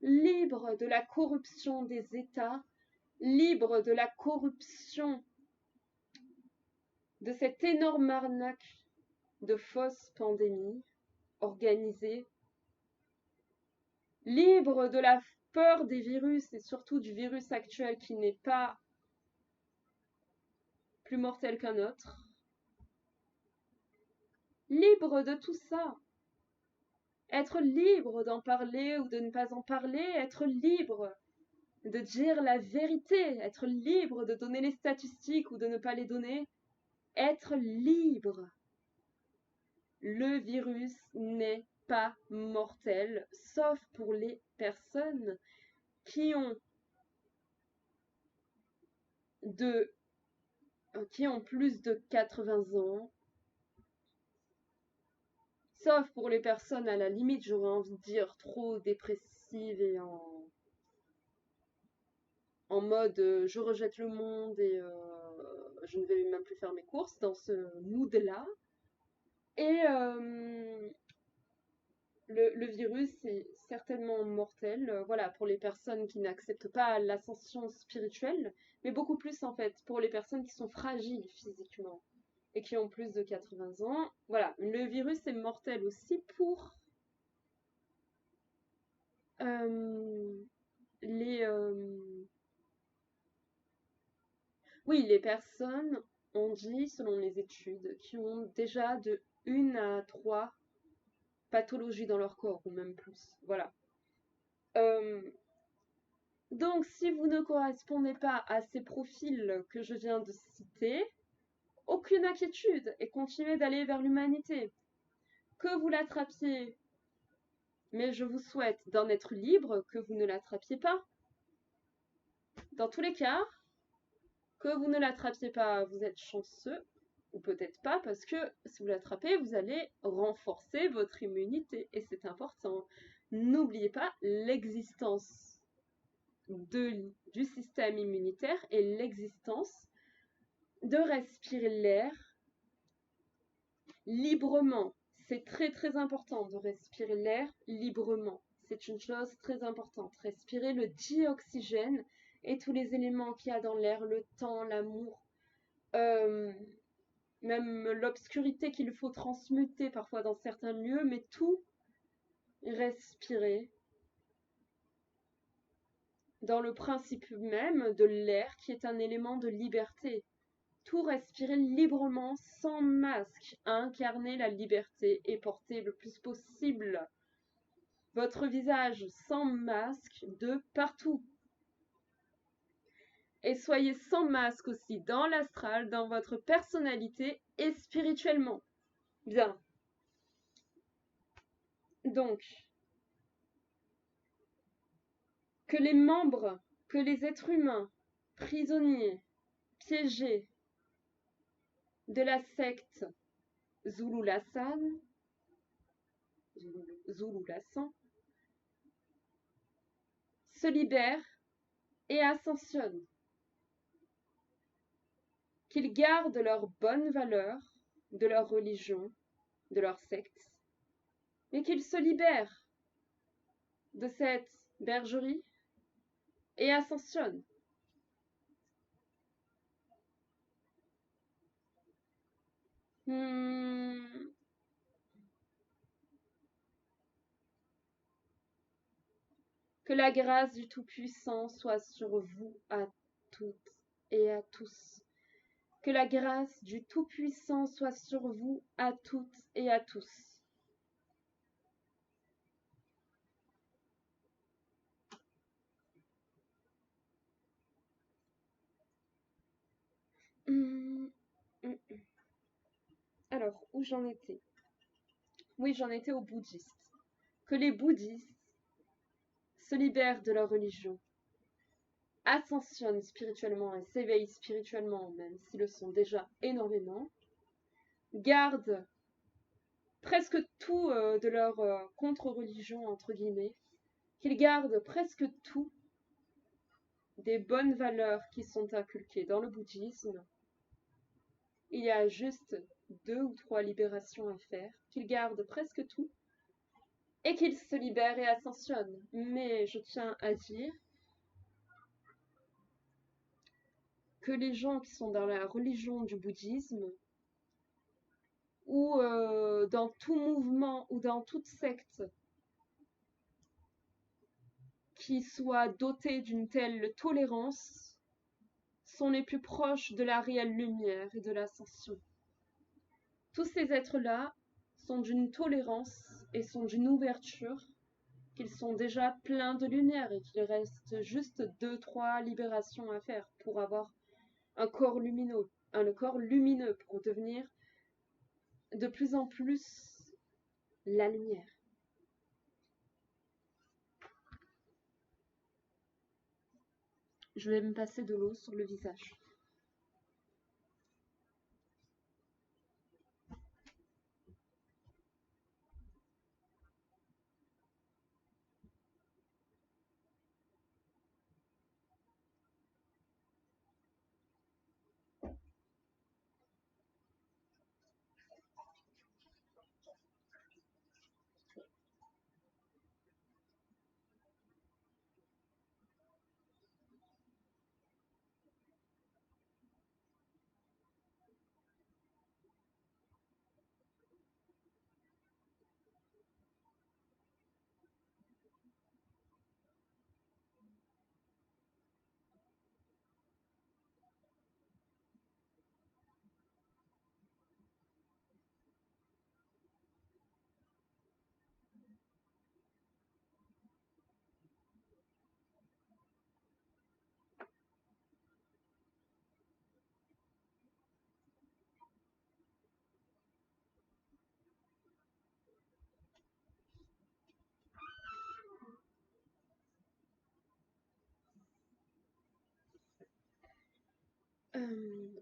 libres de la corruption des États, libres de la corruption de cette énorme arnaque de fausses pandémies organisées, libre de la peur des virus et surtout du virus actuel qui n'est pas plus mortel qu'un autre, libre de tout ça. Être libre d'en parler ou de ne pas en parler, être libre de dire la vérité, être libre de donner les statistiques ou de ne pas les donner, être libre. Le virus n'est pas mortel, sauf pour les personnes qui ont plus de 80 ans, sauf pour les personnes à la limite, j'aurais envie de dire, trop dépressives et en mode je rejette le monde et je ne vais même plus faire mes courses, dans ce mood-là. Et le virus est certainement mortel, voilà, pour les personnes qui n'acceptent pas l'ascension spirituelle, mais beaucoup plus en fait pour les personnes qui sont fragiles physiquement et qui ont plus de 80 ans. Voilà, le virus est mortel aussi pour les... Oui, les personnes, on dit, selon les études, qui ont déjà de 1 à 3 pathologies dans leur corps, ou même plus. Voilà. Euh, donc, si vous ne correspondez pas à ces profils que je viens de citer, aucune inquiétude et continuez d'aller vers l'humanité. Que vous l'attrapiez, mais je vous souhaite d'en être libre, que vous ne l'attrapiez pas. Dans tous les cas, que vous ne l'attrapiez pas, vous êtes chanceux, ou peut-être pas, parce que si vous l'attrapez, vous allez renforcer votre immunité, et c'est important. N'oubliez pas l'existence du système immunitaire et l'existence de respirer l'air librement. C'est très très important de respirer l'air librement. C'est une chose très importante. Respirer le dioxygène et tous les éléments qu'il y a dans l'air, le temps, l'amour, même l'obscurité qu'il faut transmuter parfois dans certains lieux, mais tout respirer dans le principe même de l'air qui est un élément de liberté. Tout respirer librement, sans masque, incarner la liberté et porter le plus possible votre visage sans masque de partout. Et soyez sans masque aussi dans l'astral, dans votre personnalité et spirituellement. Bien. Donc, que les membres, que les êtres humains, prisonniers, piégés de la secte Zulu-Lassan, se libèrent et ascensionnent. Qu'ils gardent leurs bonnes valeurs de leur religion, de leur secte, mais qu'ils se libèrent de cette bergerie et ascensionnent. Que la grâce du Tout-Puissant soit sur vous à toutes et à tous. Que la grâce du Tout-Puissant soit sur vous à toutes et à tous. Alors, où j'en étais? Oui, j'en étais aux bouddhistes. Que les bouddhistes se libèrent de leur religion, ascensionnent spirituellement et s'éveillent spirituellement, même s'ils le sont déjà énormément, gardent presque tout de leur contre-religion, entre guillemets, qu'ils gardent presque tout des bonnes valeurs qui sont inculquées dans le bouddhisme. Il y a juste 2 ou 3 libérations à faire, qu'ils gardent presque tout, et qu'ils se libèrent et ascensionnent. Mais je tiens à dire que les gens qui sont dans la religion du bouddhisme ou dans tout mouvement ou dans toute secte qui soit doté d'une telle tolérance sont les plus proches de la réelle lumière et de l'ascension. Tous ces êtres-là sont d'une tolérance et sont d'une ouverture, qu'ils sont déjà pleins de lumière et qu'il reste juste 2, 3 libérations à faire pour avoir un corps lumineux pour devenir de plus en plus la lumière. Je vais me passer de l'eau sur le visage.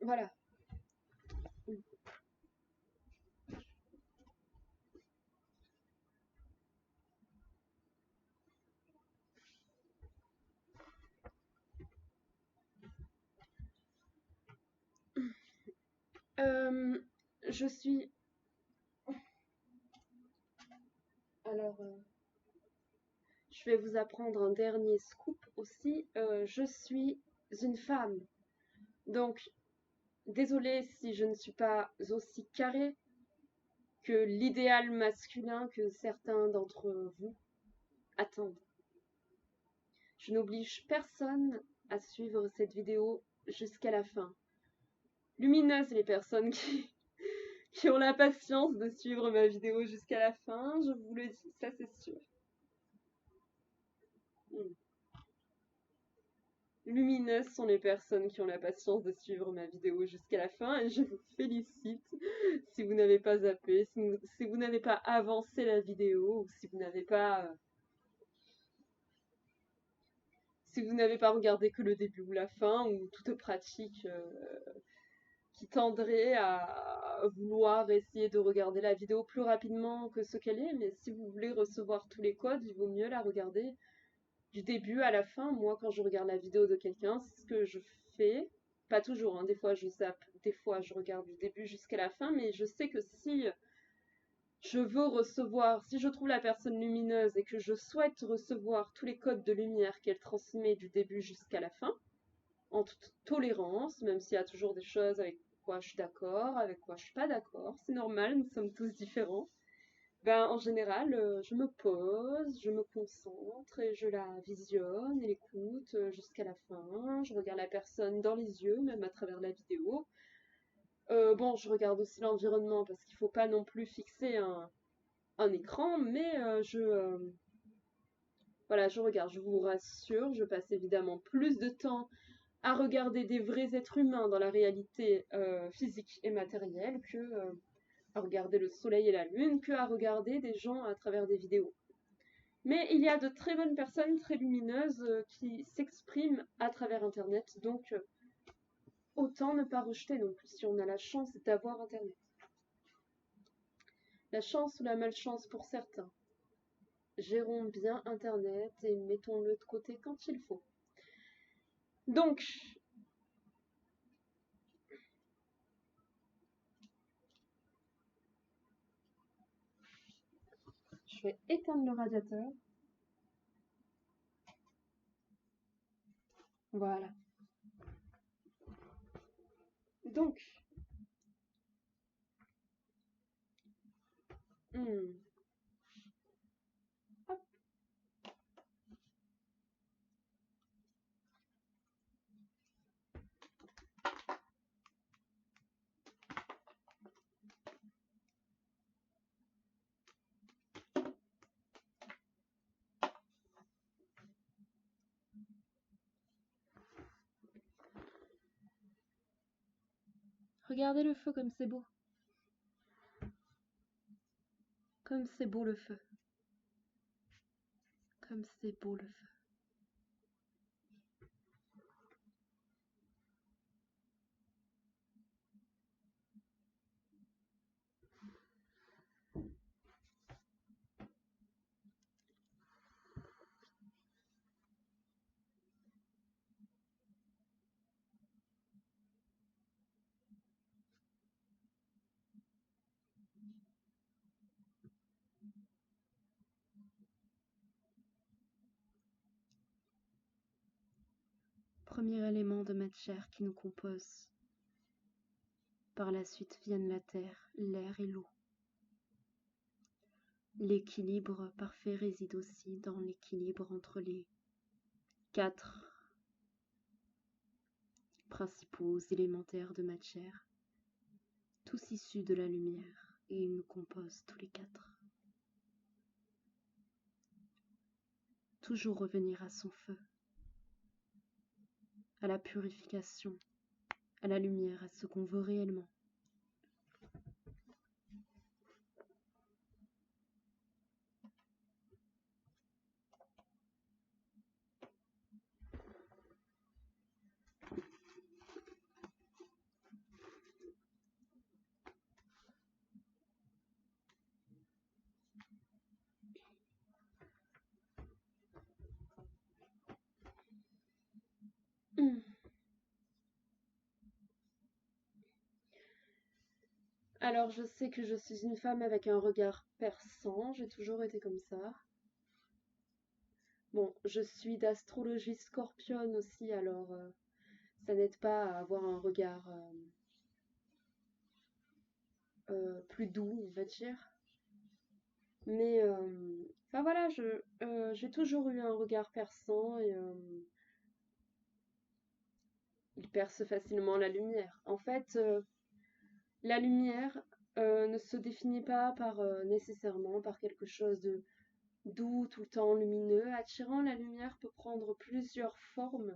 Voilà. Je suis... Alors, je vais vous apprendre un dernier scoop aussi. Je suis une femme. Donc, désolée si je ne suis pas aussi carrée que l'idéal masculin que certains d'entre vous attendent. Je n'oblige personne à suivre cette vidéo jusqu'à la fin. Lumineuses les personnes qui ont la patience de suivre ma vidéo jusqu'à la fin, je vous le dis, ça c'est sûr. Lumineuses sont les personnes qui ont la patience de suivre ma vidéo jusqu'à la fin et je vous félicite si vous n'avez pas zappé, si vous n'avez pas avancé la vidéo ou si vous n'avez pas regardé que le début ou la fin ou toute pratique qui tendrait à vouloir essayer de regarder la vidéo plus rapidement que ce qu'elle est, mais si vous voulez recevoir tous les codes, il vaut mieux la regarder du début à la fin. Moi, quand je regarde la vidéo de quelqu'un, c'est ce que je fais. Pas toujours, hein. Des fois je zappe, des fois je regarde du début jusqu'à la fin, mais je sais que si je veux recevoir, si je trouve la personne lumineuse et que je souhaite recevoir tous les codes de lumière qu'elle transmet du début jusqu'à la fin, en toute tolérance, même s'il y a toujours des choses avec quoi je suis d'accord, avec quoi je suis pas d'accord, c'est normal, nous sommes tous différents. Ben, en général, je me pose, je me concentre et je la visionne et l'écoute jusqu'à la fin. Je regarde la personne dans les yeux, même à travers la vidéo. Bon, je regarde aussi l'environnement parce qu'il faut pas non plus fixer un écran, mais voilà, je regarde, je vous rassure, je passe évidemment plus de temps à regarder des vrais êtres humains dans la réalité physique et matérielle que à regarder le soleil et la lune, que à regarder des gens à travers des vidéos. Mais il y a de très bonnes personnes très lumineuses qui s'expriment à travers Internet, donc autant ne pas rejeter non plus si on a la chance d'avoir Internet. La chance ou la malchance pour certains. Gérons bien Internet et mettons-le de côté quand il faut. Donc, je vais éteindre le radiateur. Voilà. Donc, Hmm. Hop. Regardez le feu comme c'est beau. Comme c'est beau le feu. Comme c'est beau le feu. Premier élément de matière qui nous compose. Par la suite viennent la terre, l'air et l'eau. L'équilibre parfait réside aussi dans l'équilibre entre les 4 principaux élémentaires de matière, tous issus de la lumière, et ils nous composent tous les 4. Toujours revenir à son feu, à la purification, à la lumière, à ce qu'on veut réellement. Alors, je sais que je suis une femme avec un regard perçant, j'ai toujours été comme ça. Bon, je suis d'astrologie scorpionne aussi, alors ça n'aide pas à avoir un regard plus doux, on va dire. Mais, enfin voilà, j'ai toujours eu un regard perçant et il perce facilement la lumière. En fait, la lumière ne se définit pas par nécessairement par quelque chose de doux, tout le temps lumineux. Attirant, la lumière peut prendre plusieurs formes.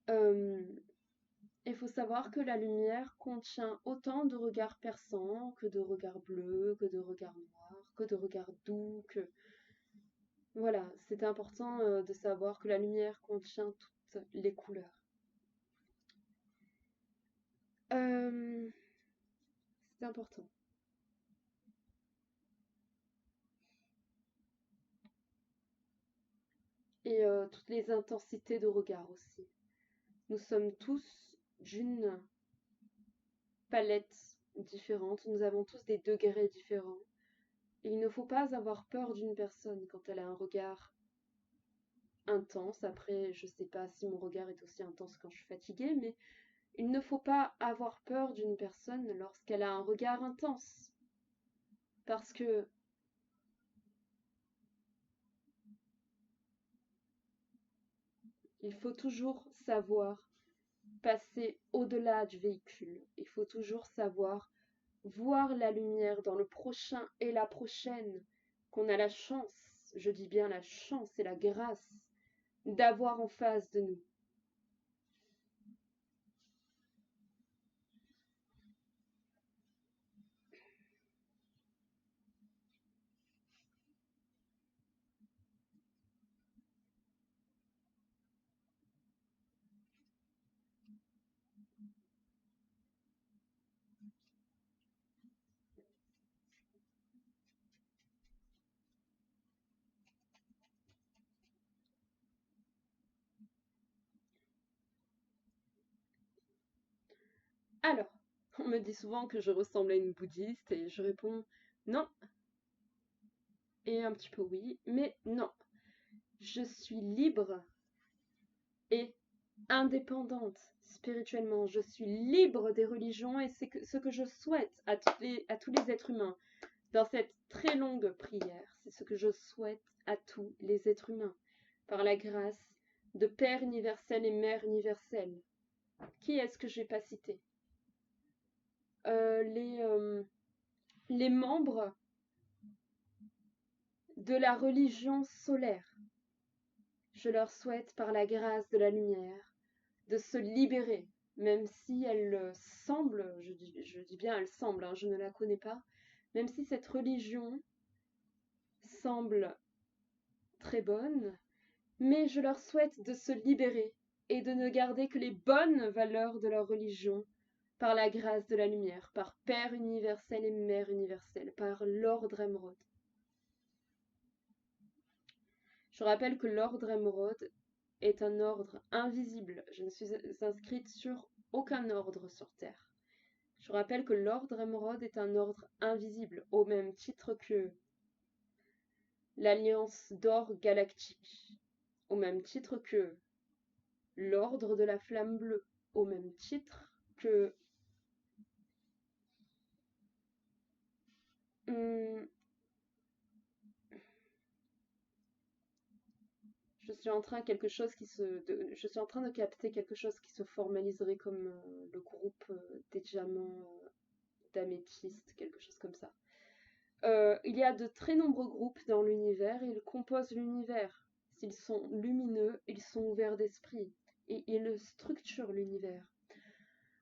Il faut savoir que la lumière contient autant de regards perçants que de regards bleus, que de regards noirs, que de regards doux, que... Voilà, c'est important de savoir que la lumière contient toutes les couleurs. C'est important. Et toutes les intensités de regard aussi. Nous sommes tous d'une palette différente, nous avons tous des degrés différents. Et il ne faut pas avoir peur d'une personne quand elle a un regard intense. Après, je sais pas si mon regard est aussi intense quand je suis fatiguée, mais il ne faut pas avoir peur d'une personne lorsqu'elle a un regard intense. Parce que il faut toujours savoir passer au-delà du véhicule. Il faut toujours savoir voir la lumière dans le prochain et la prochaine qu'on a la chance, je dis bien la chance et la grâce, d'avoir en face de nous. Alors, on me dit souvent que je ressemble à une bouddhiste et je réponds non et un petit peu oui, mais non. Je suis libre et indépendante spirituellement. Je suis libre des religions et c'est ce que je souhaite à tous les êtres humains. Dans cette très longue prière, c'est ce que je souhaite à tous les êtres humains, par la grâce de Père universel et Mère universelle. Qui est-ce que je n'ai pas cité? Les membres de la religion solaire. Je leur souhaite, par la grâce de la lumière, de se libérer, même si elle semble, je dis bien elle semble, hein, je ne la connais pas, même si cette religion semble très bonne, mais je leur souhaite de se libérer et de ne garder que les bonnes valeurs de leur religion, par la grâce de la lumière, par Père universel et Mère universelle, par l'ordre émeraude. Je rappelle que l'ordre émeraude est un ordre invisible. Je ne suis inscrite sur aucun ordre sur Terre. Je rappelle que l'ordre émeraude est un ordre invisible, au même titre que l'Alliance d'or galactique, au même titre que l'ordre de la flamme bleue, au même titre que je suis en train je suis en train de capter quelque chose qui se formaliserait comme le groupe des diamants d'améthyste, quelque chose comme ça. Il y a de très nombreux groupes dans l'univers et ils composent l'univers. S'ils sont lumineux, ils sont ouverts d'esprit et ils structurent l'univers.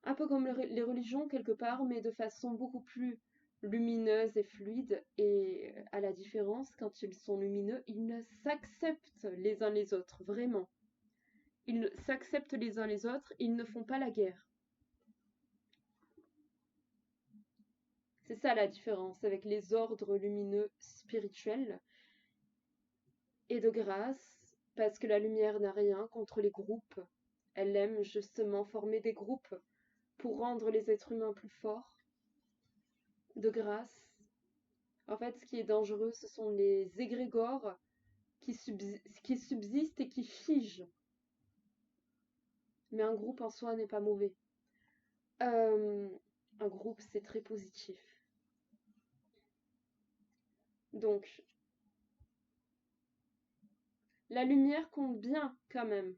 Un peu comme les religions quelque part, mais de façon beaucoup plus lumineuse et fluide. Et à la différence, quand ils sont lumineux, ils s'acceptent les uns les autres, vraiment. Ils s'acceptent les uns les autres, ils ne font pas la guerre. C'est ça la différence avec les ordres lumineux spirituels et de grâce, parce que la lumière n'a rien contre les groupes. Elle aime justement former des groupes pour rendre les êtres humains plus forts. De grâce, en fait, ce qui est dangereux, ce sont les égrégores qui subsistent et qui figent. Mais un groupe en soi n'est pas mauvais. Un groupe, c'est très positif. Donc, la lumière compte bien quand même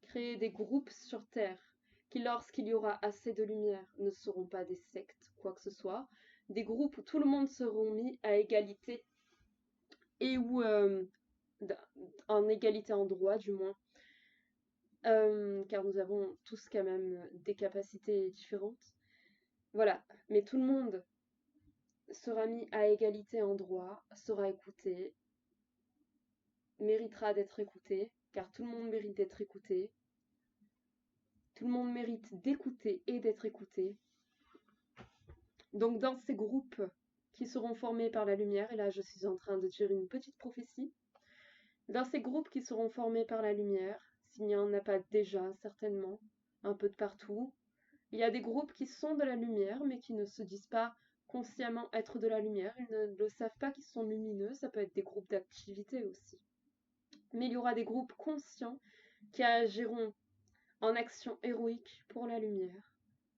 créer des groupes sur Terre qui, lorsqu'il y aura assez de lumière, ne seront pas des sectes, quoi que ce soit. Des groupes où tout le monde sera mis à égalité et où, en égalité en droit du moins, car nous avons tous quand même des capacités différentes. Voilà, mais tout le monde sera mis à égalité en droit, sera écouté, méritera d'être écouté, car tout le monde mérite d'être écouté. Tout le monde mérite d'écouter et d'être écouté. Donc dans ces groupes qui seront formés par la lumière, et là je suis en train de dire une petite prophétie, dans ces groupes qui seront formés par la lumière, s'il n'y en a pas déjà certainement, un peu de partout, il y a des groupes qui sont de la lumière mais qui ne se disent pas consciemment être de la lumière, ils ne le savent pas qu'ils sont lumineux, ça peut être des groupes d'activité aussi. Mais il y aura des groupes conscients qui agiront en action héroïque pour la lumière,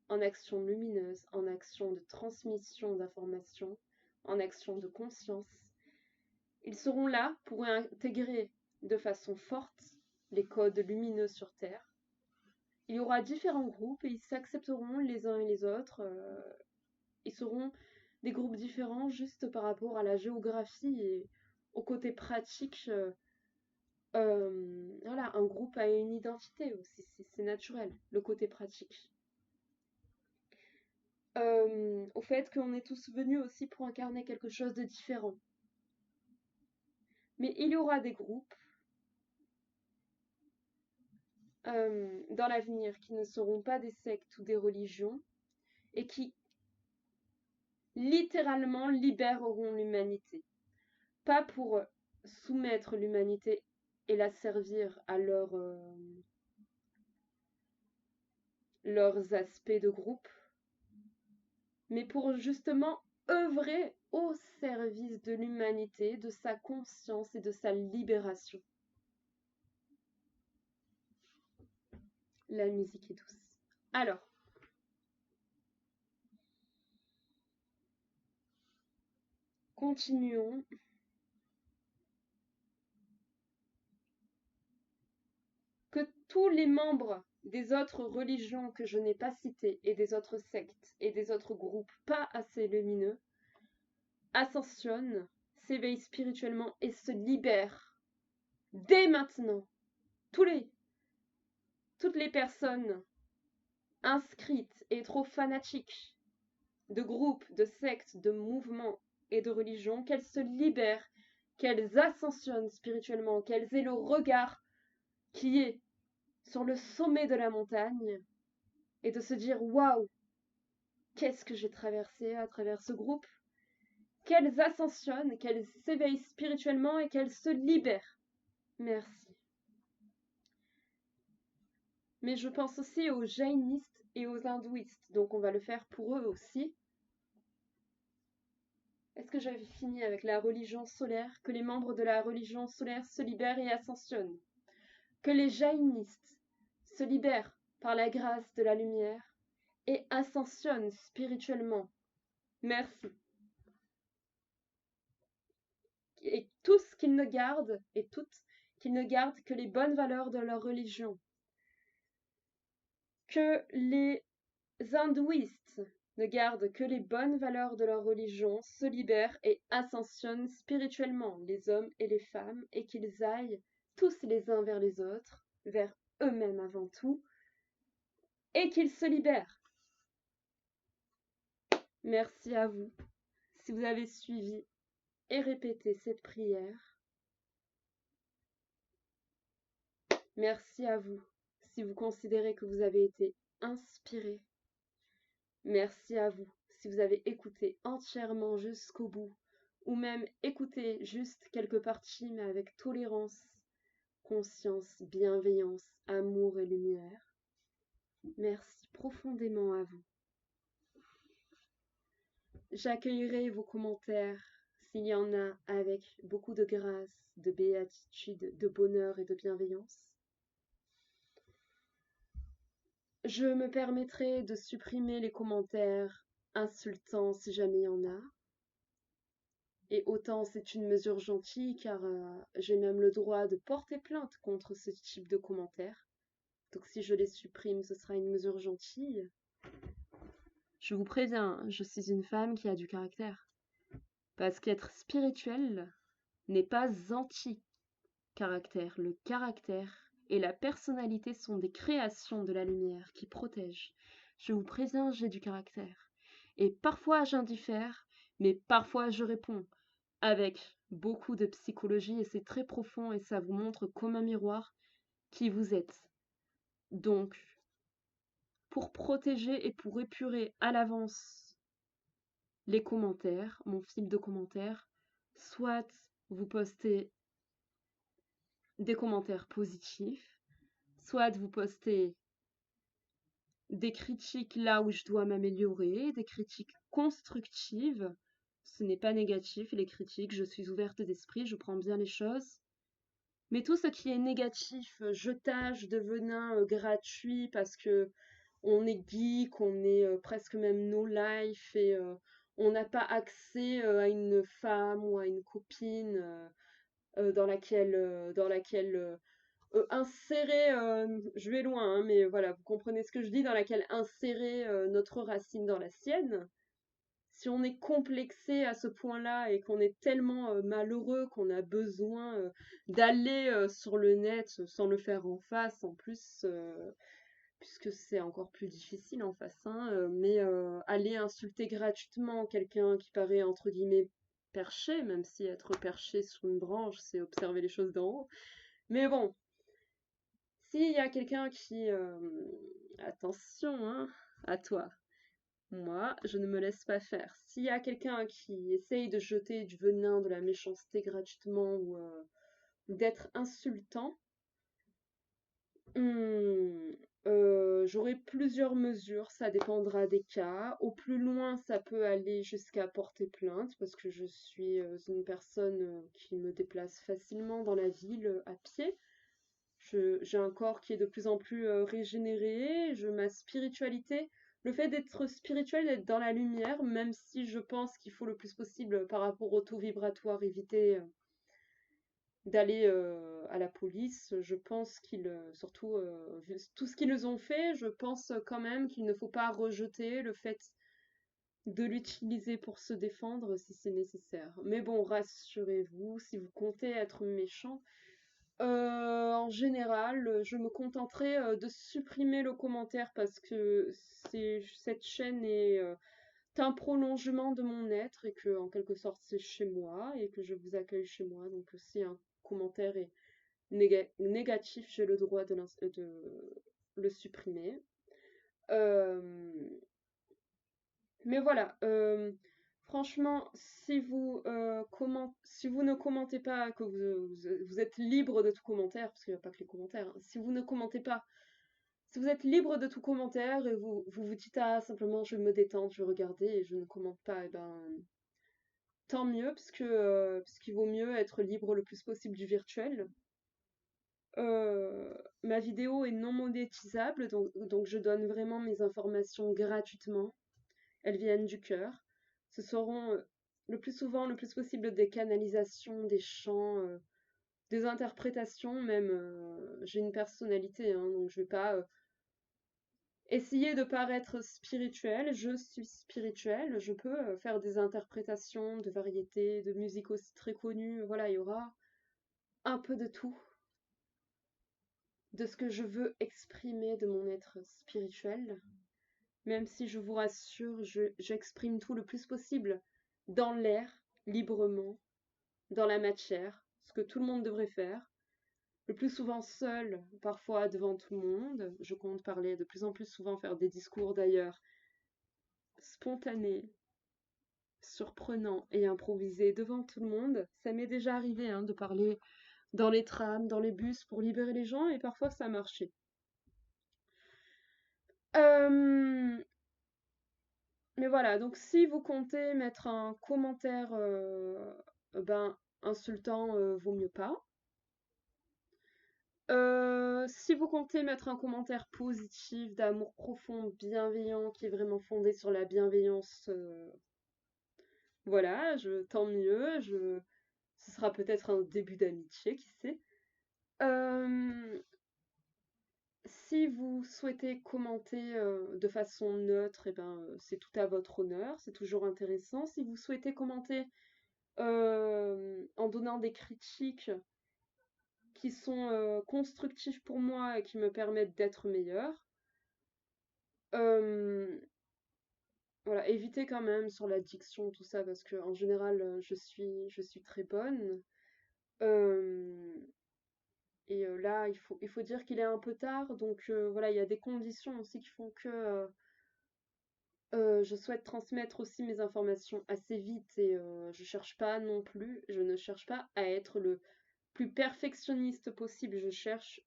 en action lumineuse, en action de transmission d'informations, en action de conscience. Ils seront là pour intégrer de façon forte les codes lumineux sur Terre. Il y aura différents groupes et ils s'accepteront les uns et les autres. Ils seront des groupes différents juste par rapport à la géographie et au côté pratique. Voilà, un groupe a une identité aussi, c'est naturel, le côté pratique. Au fait qu'on est tous venus aussi pour incarner quelque chose de différent. Mais il y aura des groupes dans l'avenir qui ne seront pas des sectes ou des religions et qui littéralement libéreront l'humanité. Pas pour soumettre l'humanité et la servir à leurs aspects de groupe, mais pour justement œuvrer au service de l'humanité, de sa conscience et de sa libération. La musique est douce. Alors, Continuons. Que tous les membres des autres religions que je n'ai pas citées, et des autres sectes, et des autres groupes pas assez lumineux, ascensionnent, s'éveillent spirituellement et se libèrent dès maintenant. Toutes les personnes inscrites et trop fanatiques de groupes, de sectes, de mouvements et de religions, qu'elles se libèrent, qu'elles ascensionnent spirituellement, qu'elles aient le regard qui est sur le sommet de la montagne et de se dire waouh, qu'est-ce que j'ai traversé à travers ce groupe, qu'elles ascensionnent, qu'elles s'éveillent spirituellement et qu'elles se libèrent. Merci. Mais je pense aussi aux jaïnistes et aux hindouistes, donc on va le faire pour eux aussi. Est-ce que j'avais fini avec la religion solaire? Que les membres de la religion solaire se libèrent et ascensionnent. Que les jaïnistes se libèrent par la grâce de la lumière et ascensionnent spirituellement. Merci. Et tous qu'ils ne gardent, et toutes, qu'ils ne gardent que les bonnes valeurs de leur religion. Que les hindouistes ne gardent que les bonnes valeurs de leur religion, se libèrent et ascensionnent spirituellement, les hommes et les femmes, et qu'ils aillent tous les uns vers les autres, vers eux-mêmes avant tout, et qu'ils se libèrent. Merci à vous, si vous avez suivi et répété cette prière. Merci à vous, si vous considérez que vous avez été inspiré. Merci à vous, si vous avez écouté entièrement jusqu'au bout, ou même écouté juste quelques parties, mais avec tolérance, conscience, bienveillance, amour et lumière. Merci profondément à vous. J'accueillerai vos commentaires, s'il y en a, avec beaucoup de grâce, de béatitude, de bonheur et de bienveillance. Je me permettrai de supprimer les commentaires insultants si jamais il y en a. Et autant c'est une mesure gentille car j'ai même le droit de porter plainte contre ce type de commentaires. Donc si je les supprime, ce sera une mesure gentille. Je vous préviens, je suis une femme qui a du caractère. Parce qu'être spirituel n'est pas anti-caractère. Le caractère et la personnalité sont des créations de la lumière qui protègent. Je vous préviens, j'ai du caractère. Et parfois j'indiffère, mais parfois je réponds avec beaucoup de psychologie et c'est très profond et ça vous montre comme un miroir qui vous êtes. Donc, pour protéger et pour épurer à l'avance les commentaires, mon fil de commentaires, soit vous postez des commentaires positifs, soit vous postez des critiques là où je dois m'améliorer, des critiques constructives. Ce n'est pas négatif, les critiques, je suis ouverte d'esprit, je prends bien les choses. Mais tout ce qui est négatif, jetage de venin gratuit parce que on est geek, on est presque même no life et on n'a pas accès à une femme ou à une copine dans laquelle insérer, je vais loin, hein, mais voilà, vous comprenez ce que je dis, dans laquelle insérer notre racine dans la sienne. Si on est complexé à ce point-là et qu'on est tellement malheureux qu'on a besoin d'aller sur le net sans le faire en face en plus, puisque c'est encore plus difficile en face, hein, mais aller insulter gratuitement quelqu'un qui paraît entre guillemets perché, même si être perché sur une branche, c'est observer les choses d'en haut. Mais bon, s'il y a quelqu'un qui... attention, hein, à toi. Moi, je ne me laisse pas faire. S'il y a quelqu'un qui essaye de jeter du venin, de la méchanceté gratuitement ou d'être insultant, j'aurai plusieurs mesures, ça dépendra des cas. Au plus loin, ça peut aller jusqu'à porter plainte parce que je suis une personne qui me déplace facilement dans la ville à pied. J'ai un corps qui est de plus en plus régénéré, ma spiritualité le fait d'être spirituel, d'être dans la lumière, même si je pense qu'il faut le plus possible par rapport au taux vibratoire éviter d'aller à la police. Je pense qu'ils, surtout vu tout ce qu'ils ont fait, je pense quand même qu'il ne faut pas rejeter le fait de l'utiliser pour se défendre si c'est nécessaire. Mais bon, rassurez-vous, si vous comptez être méchant, en général, je me contenterai de supprimer le commentaire parce que cette chaîne est un prolongement de mon être et que en quelque sorte c'est chez moi et que je vous accueille chez moi. Donc si un commentaire est négatif, j'ai le droit de le supprimer. Euh, mais voilà, franchement, si vous ne commentez pas, que vous êtes libre de tout commentaire, parce qu'il n'y a pas que les commentaires, hein, si vous ne commentez pas, si vous êtes libre de tout commentaire et vous dites ah simplement je vais me détendre, je vais regarder et je ne commente pas, et ben tant mieux, puisqu'il vaut mieux être libre le plus possible du virtuel. Ma vidéo est non monétisable, donc je donne vraiment mes informations gratuitement. Elles viennent du cœur. Ce seront le plus souvent, le plus possible, des canalisations, des chants, des interprétations même. J'ai une personnalité, hein, donc je vais pas essayer de paraître spirituelle. Je suis spirituelle. Je peux faire des interprétations de variétés, de musique aussi très connues. Voilà, il y aura un peu de tout, de ce que je veux exprimer de mon être spirituel. Même si je vous rassure, j'exprime tout le plus possible dans l'air, librement, dans la matière, ce que tout le monde devrait faire. Le plus souvent seul, parfois devant tout le monde. Je compte parler de plus en plus souvent, faire des discours d'ailleurs spontanés, surprenants et improvisés devant tout le monde. Ça m'est déjà arrivé hein, de parler dans les trams, dans les bus pour libérer les gens et parfois ça a marché. Euh, Mais voilà, donc si vous comptez mettre un commentaire ben, insultant, vaut mieux pas. Si vous comptez mettre un commentaire positif, d'amour profond, bienveillant, qui est vraiment fondé sur la bienveillance, voilà, tant mieux. Ce sera peut-être un début d'amitié, qui sait. Euh, Si vous souhaitez commenter de façon neutre, eh ben, c'est tout à votre honneur, c'est toujours intéressant. Si vous souhaitez commenter en donnant des critiques qui sont constructives pour moi et qui me permettent d'être meilleure. Euh, voilà, évitez quand même sur la diction, tout ça, parce que en général, je suis très bonne. Euh, Là, il faut dire qu'il est un peu tard, donc voilà, il y a des conditions aussi qui font que je souhaite transmettre aussi mes informations assez vite et je cherche pas non plus, je ne cherche pas à être le plus perfectionniste possible. Je cherche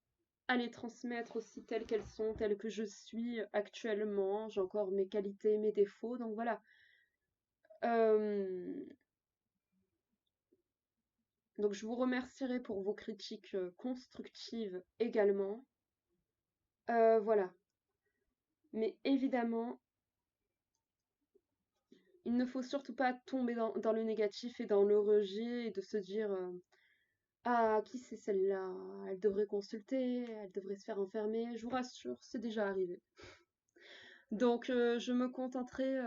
à les transmettre aussi telles qu'elles sont, telles que je suis actuellement. J'ai encore mes qualités, mes défauts, donc voilà. Euh, donc je vous remercierai pour vos critiques constructives également. Voilà. Mais évidemment, il ne faut surtout pas tomber dans le négatif et dans le rejet et de se dire ah, qui c'est celle-là? Elle devrait consulter, elle devrait se faire enfermer. Je vous rassure, c'est déjà arrivé. Donc, je me contenterai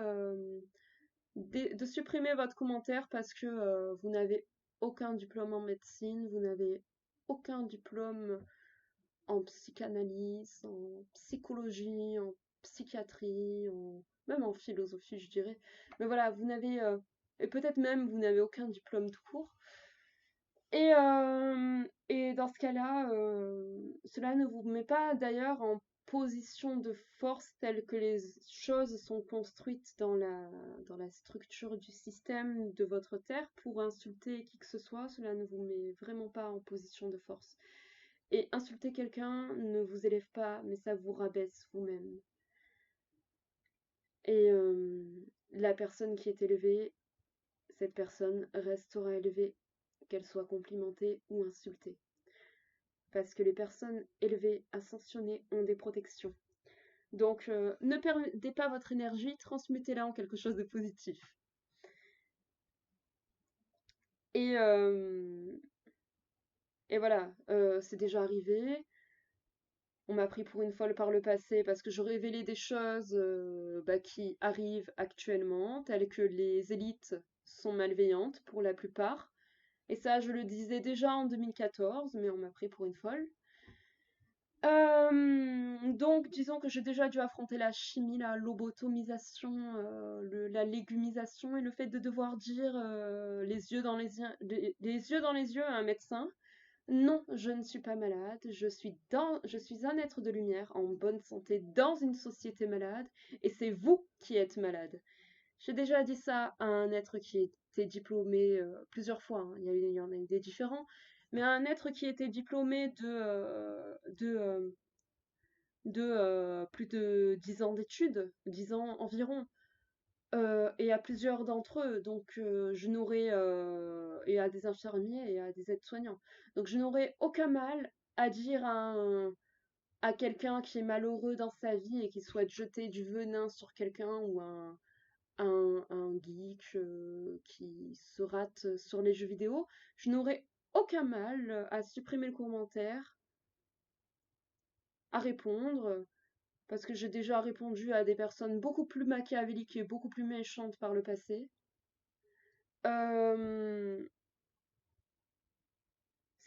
de supprimer votre commentaire parce que vous n'avez aucun diplôme en médecine, vous n'avez aucun diplôme en psychanalyse, en psychologie, en psychiatrie, même en philosophie, je dirais. Mais voilà, vous n'avez, et peut-être même vous n'avez aucun diplôme tout court. Et dans ce cas-là, cela ne vous met pas d'ailleurs en position de force telle que les choses sont construites dans la structure du système de votre terre pour insulter qui que ce soit. Cela ne vous met vraiment pas en position de force. Et insulter quelqu'un ne vous élève pas, mais ça vous rabaisse vous-même. Et la personne qui est élevée, cette personne restera élevée, qu'elle soit complimentée ou insultée. Parce que les personnes élevées, ascensionnées ont des protections. Donc, ne perdez pas votre énergie, transmutez-la en quelque chose de positif. Et, euh, et voilà, c'est déjà arrivé. On m'a pris pour une folle par le passé parce que je révélais des choses bah, qui arrivent actuellement, telles que les élites sont malveillantes pour la plupart. Et ça, je le disais déjà en 2014, mais on m'a pris pour une folle. Donc, disons que j'ai déjà dû affronter la chimie, la lobotomisation, la légumisation et le fait de devoir dire les yeux dans les yeux dans les yeux à un médecin. Non, je ne suis pas malade, je suis un être de lumière en bonne santé dans une société malade et c'est vous qui êtes malade. J'ai déjà dit ça à un être qui était diplômé plusieurs fois, hein, il y en a eu des différents, mais à un être qui était diplômé de plus de 10 ans d'études, 10 ans environ, et à plusieurs d'entre eux, donc et à des infirmiers et à des aides-soignants. Donc je n'aurais aucun mal à dire à quelqu'un qui est malheureux dans sa vie et qui souhaite jeter du venin sur quelqu'un ou un geek qui se rate sur les jeux vidéo, je n'aurais aucun mal à supprimer le commentaire, à répondre, parce que j'ai déjà répondu à des personnes beaucoup plus machiavéliques et beaucoup plus méchantes par le passé. Euh,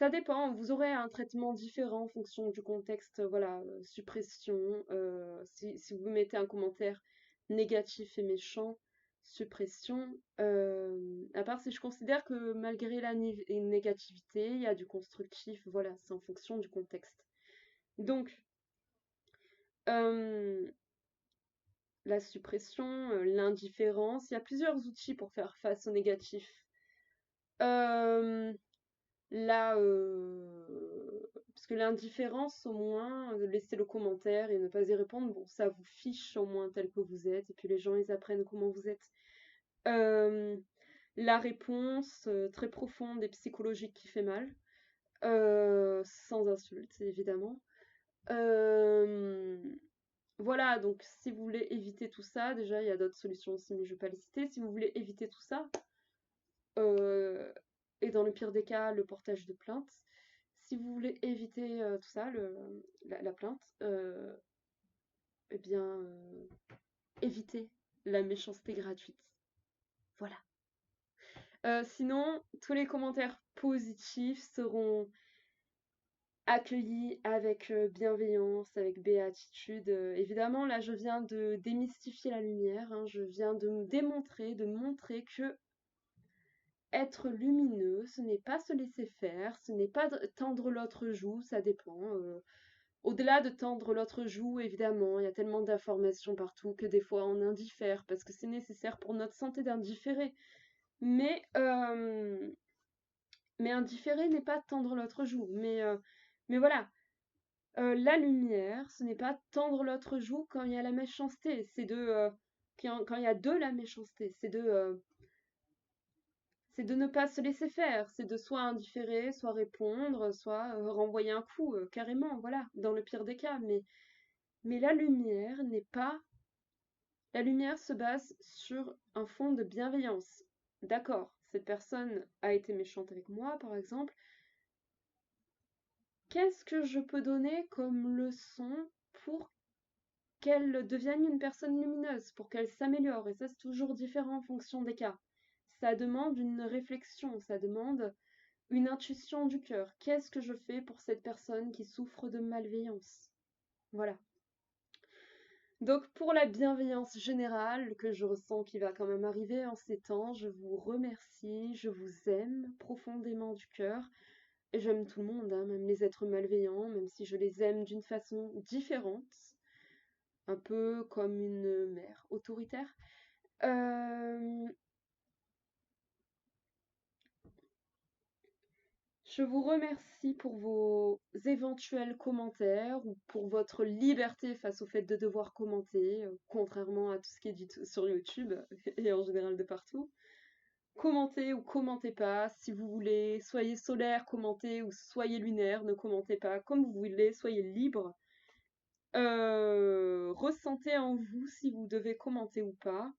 Ça dépend, vous aurez un traitement différent en fonction du contexte, voilà, suppression, si vous mettez un commentaire négatif et méchant, suppression, à part si je considère que malgré la négativité, il y a du constructif, voilà, c'est en fonction du contexte. Donc, euh, la suppression, l'indifférence, il y a plusieurs outils pour faire face au négatif. Euh, Là, parce que l'indifférence, au moins, de laisser le commentaire et ne pas y répondre, bon, ça vous fiche au moins tel que vous êtes, et puis les gens, ils apprennent comment vous êtes. Euh, la réponse, très profonde et psychologique qui fait mal, sans insulte, évidemment. Euh, voilà, donc si vous voulez éviter tout ça, déjà, il y a d'autres solutions aussi, mais je ne vais pas les citer. Si vous voulez éviter tout ça, euh, et dans le pire des cas, le portage de plainte. Si vous voulez éviter tout ça, la plainte, eh bien, évitez la méchanceté gratuite. Voilà. Sinon, tous les commentaires positifs seront accueillis avec bienveillance, avec béatitude. Évidemment, là, je viens de démystifier la lumière, hein, je viens de me démontrer, de montrer que être lumineux, ce n'est pas se laisser faire, ce n'est pas tendre l'autre joue, ça dépend. Au-delà de tendre l'autre joue, évidemment, il y a tellement d'informations partout que des fois on indiffère parce que c'est nécessaire pour notre santé d'indifférer. Mais, euh, mais indifférer n'est pas tendre l'autre joue. Mais voilà, la lumière, ce n'est pas tendre l'autre joue quand il y a la méchanceté, quand il y a de la méchanceté, c'est de ne pas se laisser faire, c'est de soit indifférer, soit répondre, soit renvoyer un coup, carrément, voilà, dans le pire des cas. Mais la lumière n'est pas... La lumière se base sur un fond de bienveillance. D'accord, cette personne a été méchante avec moi, par exemple. Qu'est-ce que je peux donner comme leçon pour qu'elle devienne une personne lumineuse, pour qu'elle s'améliore? Et ça, c'est toujours différent en fonction des cas. Ça demande une réflexion, ça demande une intuition du cœur. Qu'est-ce que je fais pour cette personne qui souffre de malveillance? Voilà. Donc pour la bienveillance générale que je ressens qui va quand même arriver en ces temps, je vous remercie, je vous aime profondément du cœur. Et j'aime tout le monde, hein, même les êtres malveillants, même si je les aime d'une façon différente, un peu comme une mère autoritaire. Euh, Je vous remercie pour vos éventuels commentaires ou pour votre liberté face au fait de devoir commenter, contrairement à tout ce qui est dit sur YouTube et en général de partout. Commentez ou commentez pas, si vous voulez, soyez solaire, commentez ou soyez lunaire, ne commentez pas, comme vous voulez, soyez libre. Ressentez en vous si vous devez commenter ou pas,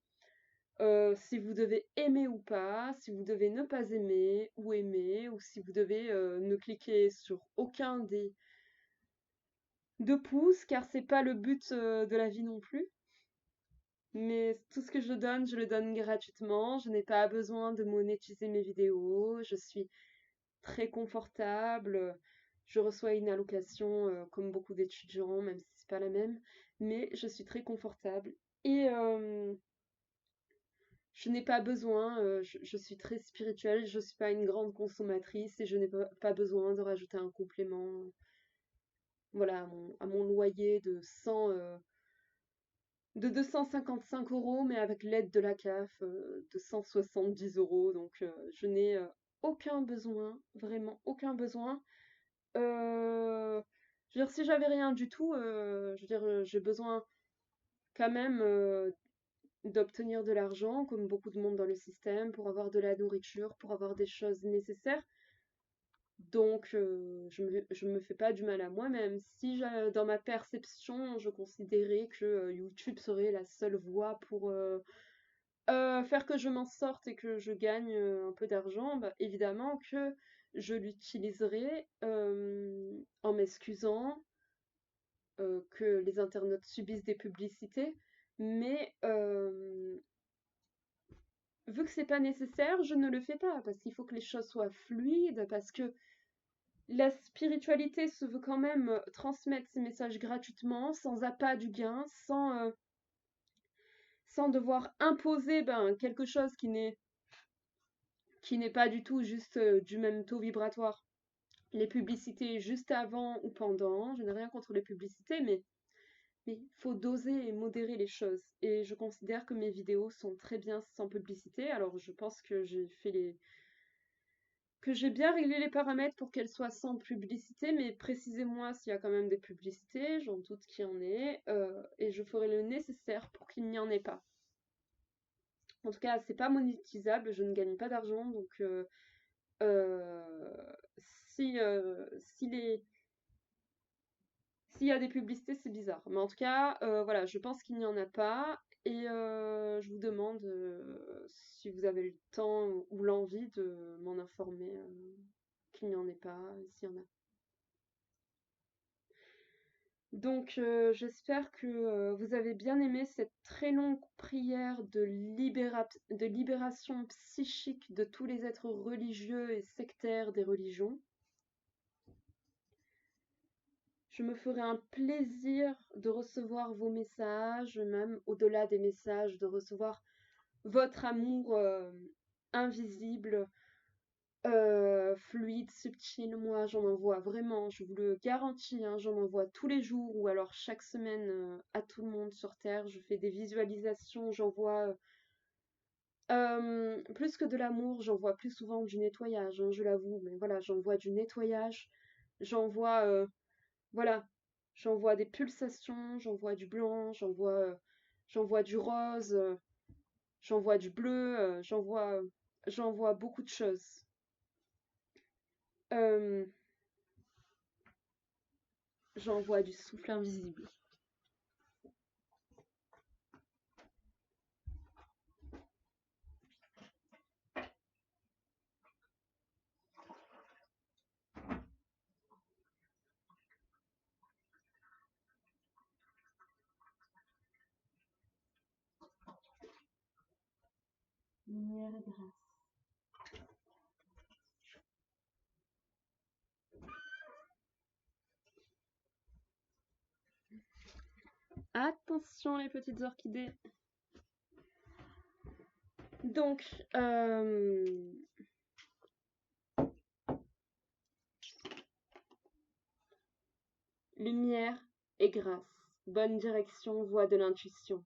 si vous devez aimer ou pas, si vous devez ne pas aimer, ou si vous devez ne cliquer sur aucun des deux pouces, car c'est pas le but de la vie non plus. Mais tout ce que je le donne gratuitement. Je n'ai pas besoin de monétiser mes vidéos. Je suis très confortable. Je reçois une allocation comme beaucoup d'étudiants, même si c'est pas la même. Mais je suis très confortable. Et je n'ai pas besoin, je suis très spirituelle, je suis pas une grande consommatrice et je n'ai pas besoin de rajouter un complément, voilà, à mon loyer de 255 €, mais avec l'aide de la CAF, de 170 €. Donc, je n'ai aucun besoin, vraiment aucun besoin. Je veux dire, si j'avais rien du tout, je veux dire, j'ai besoin quand même d'obtenir de l'argent, comme beaucoup de monde dans le système, pour avoir de la nourriture, pour avoir des choses nécessaires. Donc, je me fais pas du mal à moi-même. Si dans ma perception, je considérais que YouTube serait la seule voie pour faire que je m'en sorte et que je gagne un peu d'argent, bah, évidemment que je l'utiliserai en m'excusant que les internautes subissent des publicités. Mais vu que c'est pas nécessaire, je ne le fais pas parce qu'il faut que les choses soient fluides, parce que la spiritualité se veut quand même transmettre ses messages gratuitement, sans appât du gain, sans devoir imposer quelque chose qui n'est pas du tout juste du même taux vibratoire. Les publicités juste avant ou pendant, je n'ai rien contre les publicités, mais il faut doser et modérer les choses. Et je considère que mes vidéos sont très bien sans publicité. Alors je pense que j'ai bien réglé les paramètres pour qu'elles soient sans publicité, mais précisez-moi s'il y a quand même des publicités, j'en doute qu'il y en ait, et je ferai le nécessaire pour qu'il n'y en ait pas. En tout cas, c'est pas monétisable, je ne gagne pas d'argent, donc euh, si s'il y a des publicités, c'est bizarre. Mais en tout cas, voilà, je pense qu'il n'y en a pas. Et je vous demande si vous avez le temps ou l'envie de m'en informer qu'il n'y en ait pas, s'il y en a. Donc, j'espère que vous avez bien aimé cette très longue prière de libération psychique de tous les êtres religieux et sectaires des religions. Je me ferai un plaisir de recevoir vos messages, même au-delà des messages, de recevoir votre amour invisible, fluide, subtil. Moi, j'en envoie vraiment, je vous le garantis, hein, j'en envoie tous les jours ou alors chaque semaine à tout le monde sur Terre. Je fais des visualisations, j'envoie plus que de l'amour, j'envoie plus souvent du nettoyage, hein, je l'avoue, mais voilà, j'envoie du nettoyage, j'envoie voilà, j'envoie des pulsations, j'envoie du blanc, j'envoie du rose, j'envoie du bleu, j'envoie beaucoup de choses. Euh, J'envoie du souffle invisible. Lumière et grâce. Attention les petites orchidées. Donc, lumière et grâce. Bonne direction, voie de l'intuition.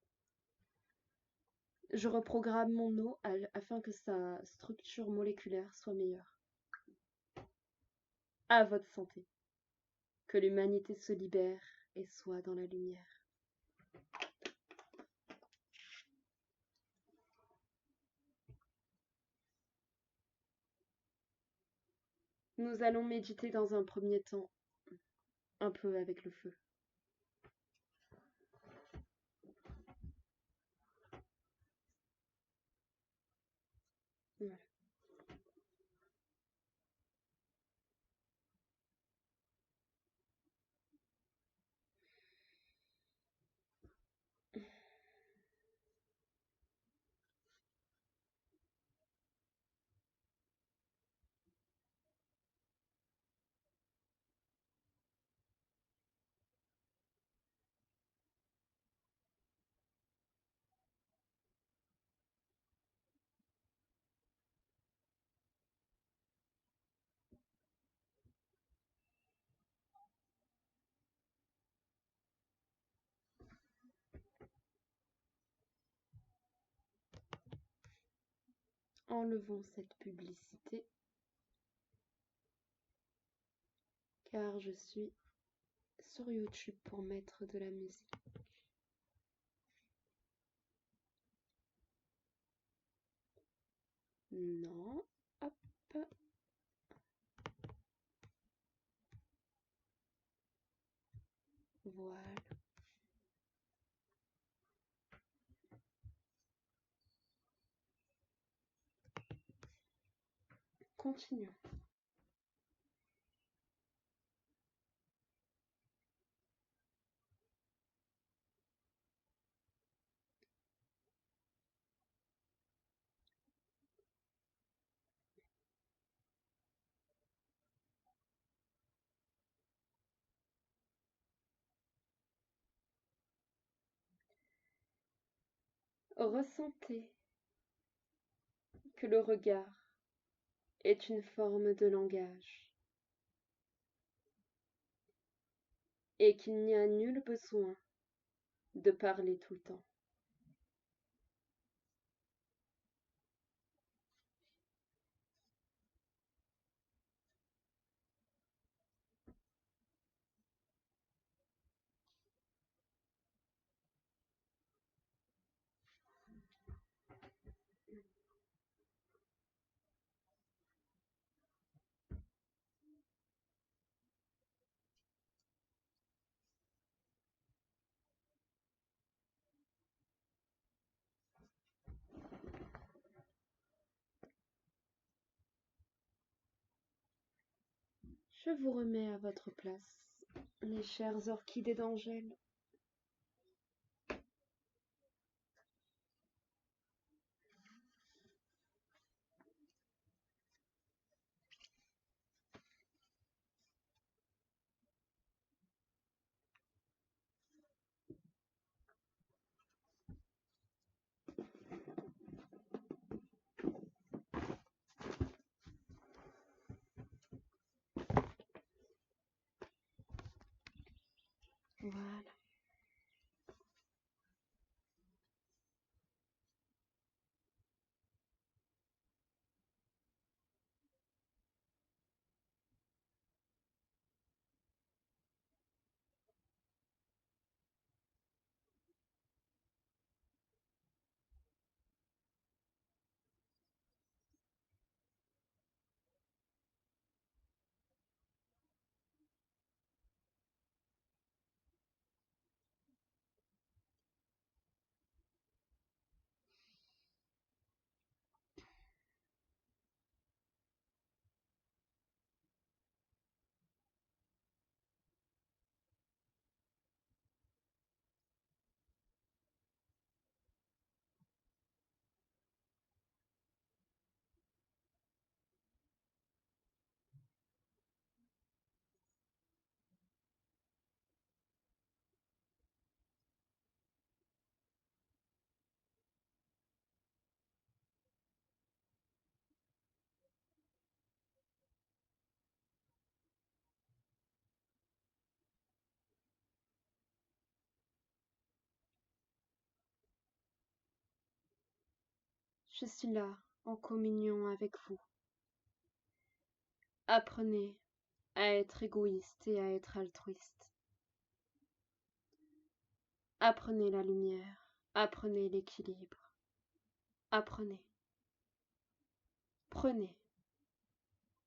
Je reprogramme mon eau afin que sa structure moléculaire soit meilleure. À votre santé. Que l'humanité se libère et soit dans la lumière. Nous allons méditer dans un premier temps, un peu avec le feu. Enlevons cette publicité car je suis sur YouTube pour mettre de la musique. Non, hop. Voilà. Continuons. Ressentez que le regard est une forme de langage et qu'il n'y a nul besoin de parler tout le temps. Je vous remets à votre place, mes chères orchidées d'Angèle. Voilà. Je suis là, en communion avec vous. Apprenez à être égoïste et à être altruiste. Apprenez la lumière, apprenez l'équilibre. Apprenez. Prenez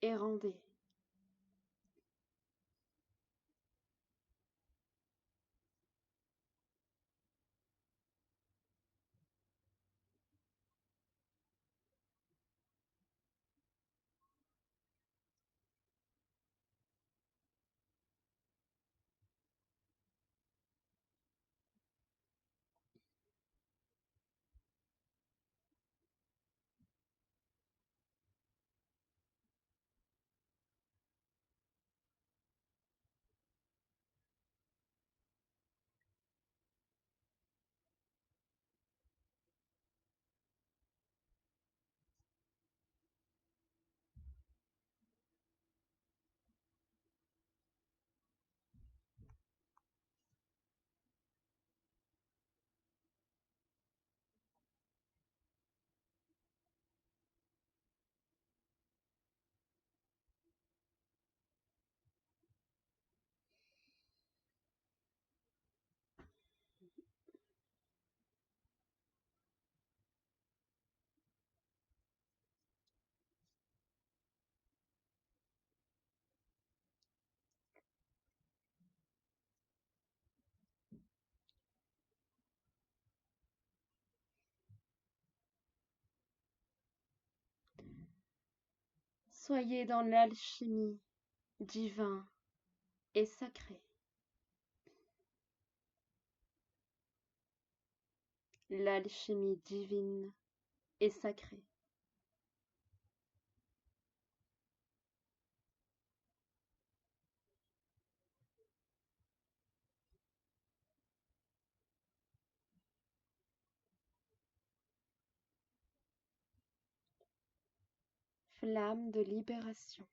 et rendez. Soyez dans l'alchimie divin et sacré. L'alchimie divine et sacrée. Flamme de libération.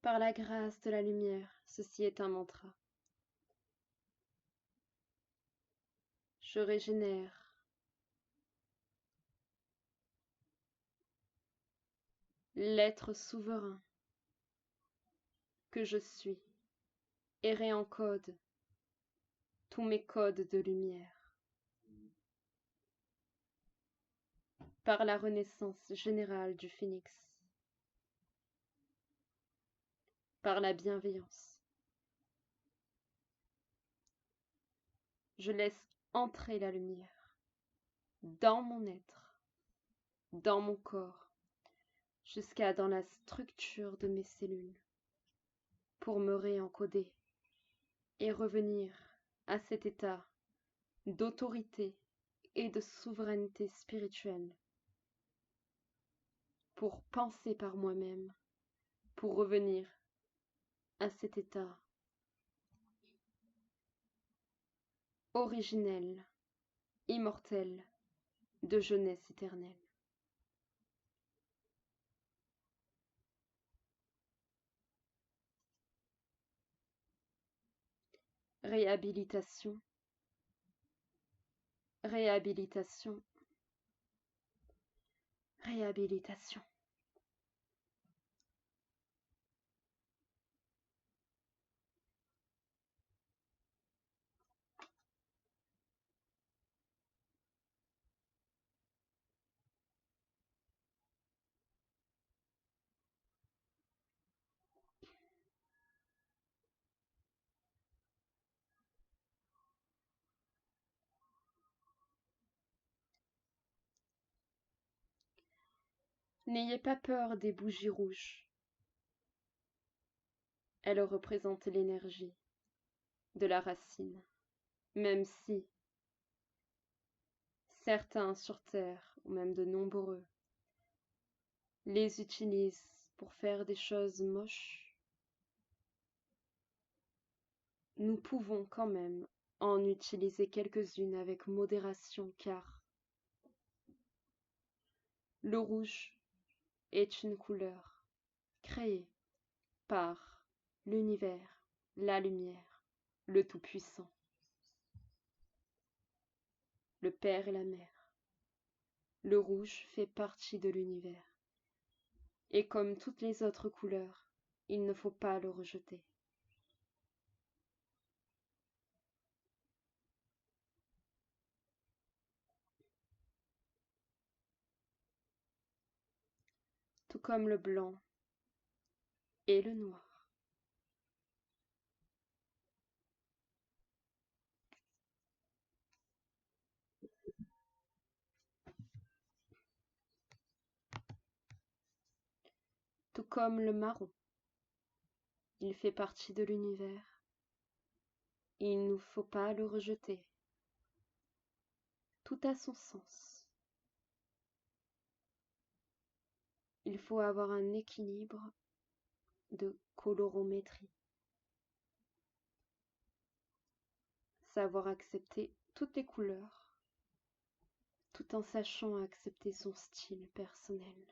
Par la grâce de la lumière, ceci est un mantra. Je régénère l'être souverain que je suis et réencode tous mes codes de lumière. par la renaissance générale du phénix, par la bienveillance. Je laisse entrer la lumière dans mon être, dans mon corps, jusqu'à dans la structure de mes cellules, pour me réencoder et revenir à cet état d'autorité et de souveraineté spirituelle, pour penser par moi-même, pour revenir à cet état originel, immortel, de jeunesse éternelle. Réhabilitation, réhabilitation, réhabilitation. N'ayez pas peur des bougies rouges. Elles représentent l'énergie de la racine, même si certains sur Terre, ou même de nombreux, les utilisent pour faire des choses moches. Nous pouvons quand même en utiliser quelques-unes avec modération car le rouge est une couleur créée par l'univers, la lumière, le Tout-Puissant, le Père et la Mère. Le rouge fait partie de l'univers. Et comme toutes les autres couleurs, il ne faut pas le rejeter. Tout comme le blanc et le noir. Tout comme le marron. Il fait partie de l'univers. Il ne faut pas le rejeter. Tout a son sens. Il faut avoir un équilibre de colorométrie. Savoir accepter toutes les couleurs, tout en sachant accepter son style personnel.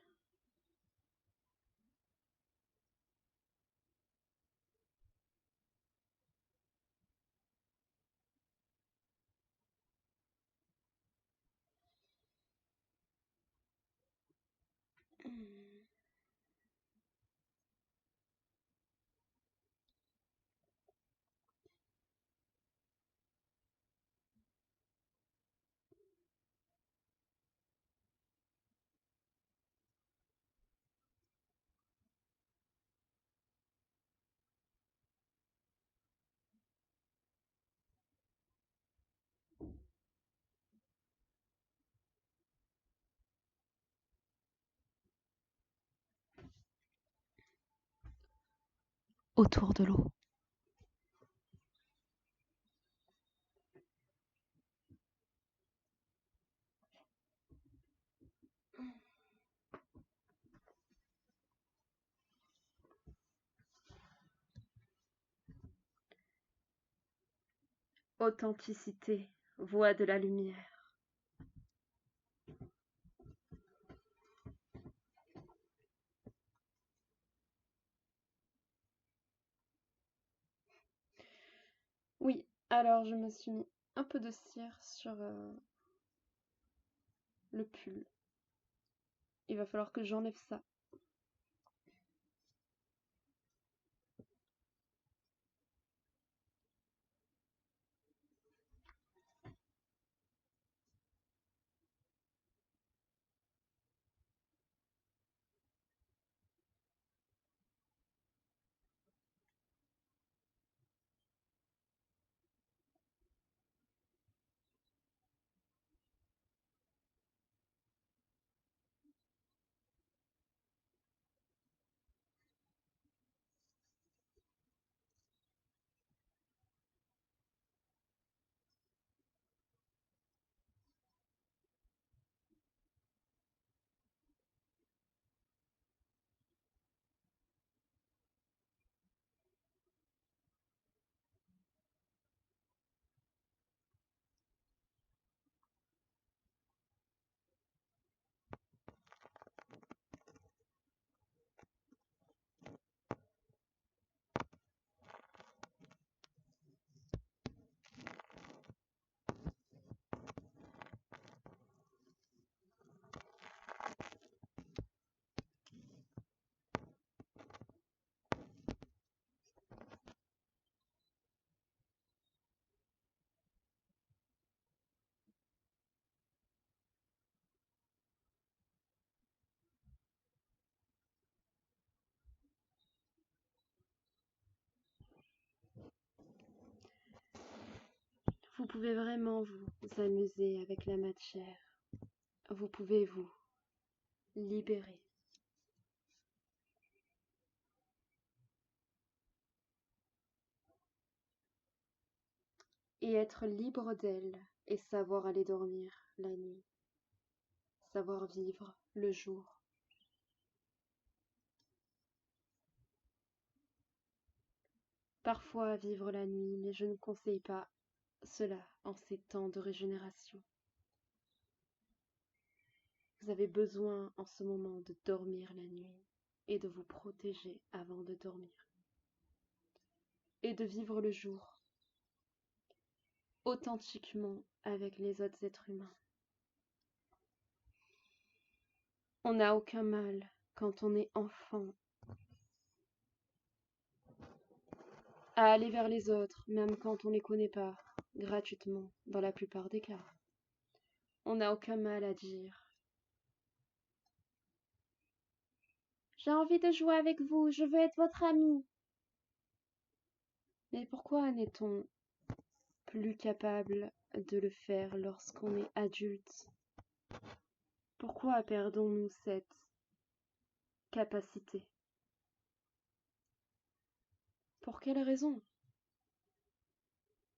Autour de l'eau. Authenticité, voix de la lumière. Oui, alors je me suis mis un peu de cire sur le pull. Il va falloir que j'enlève ça. pouvez vraiment vous amuser avec la matière. Vous pouvez vous libérer. Et être libre d'elle et savoir aller dormir la nuit. Savoir vivre le jour. Parfois vivre la nuit, mais je ne conseille pas cela en ces temps de régénération. Vous avez besoin en ce moment de dormir la nuit et de vous protéger avant de dormir. Et de vivre le jour authentiquement avec les autres êtres humains. On n'a aucun mal quand on est enfant à aller vers les autres, même quand on ne les connaît pas, gratuitement, dans la plupart des cas. On n'a aucun mal à dire « J'ai envie de jouer avec vous, je veux être votre ami ». Mais pourquoi n'est-on plus capable de le faire lorsqu'on est adulte? Pourquoi perdons-nous cette capacité? Pour quelle raison?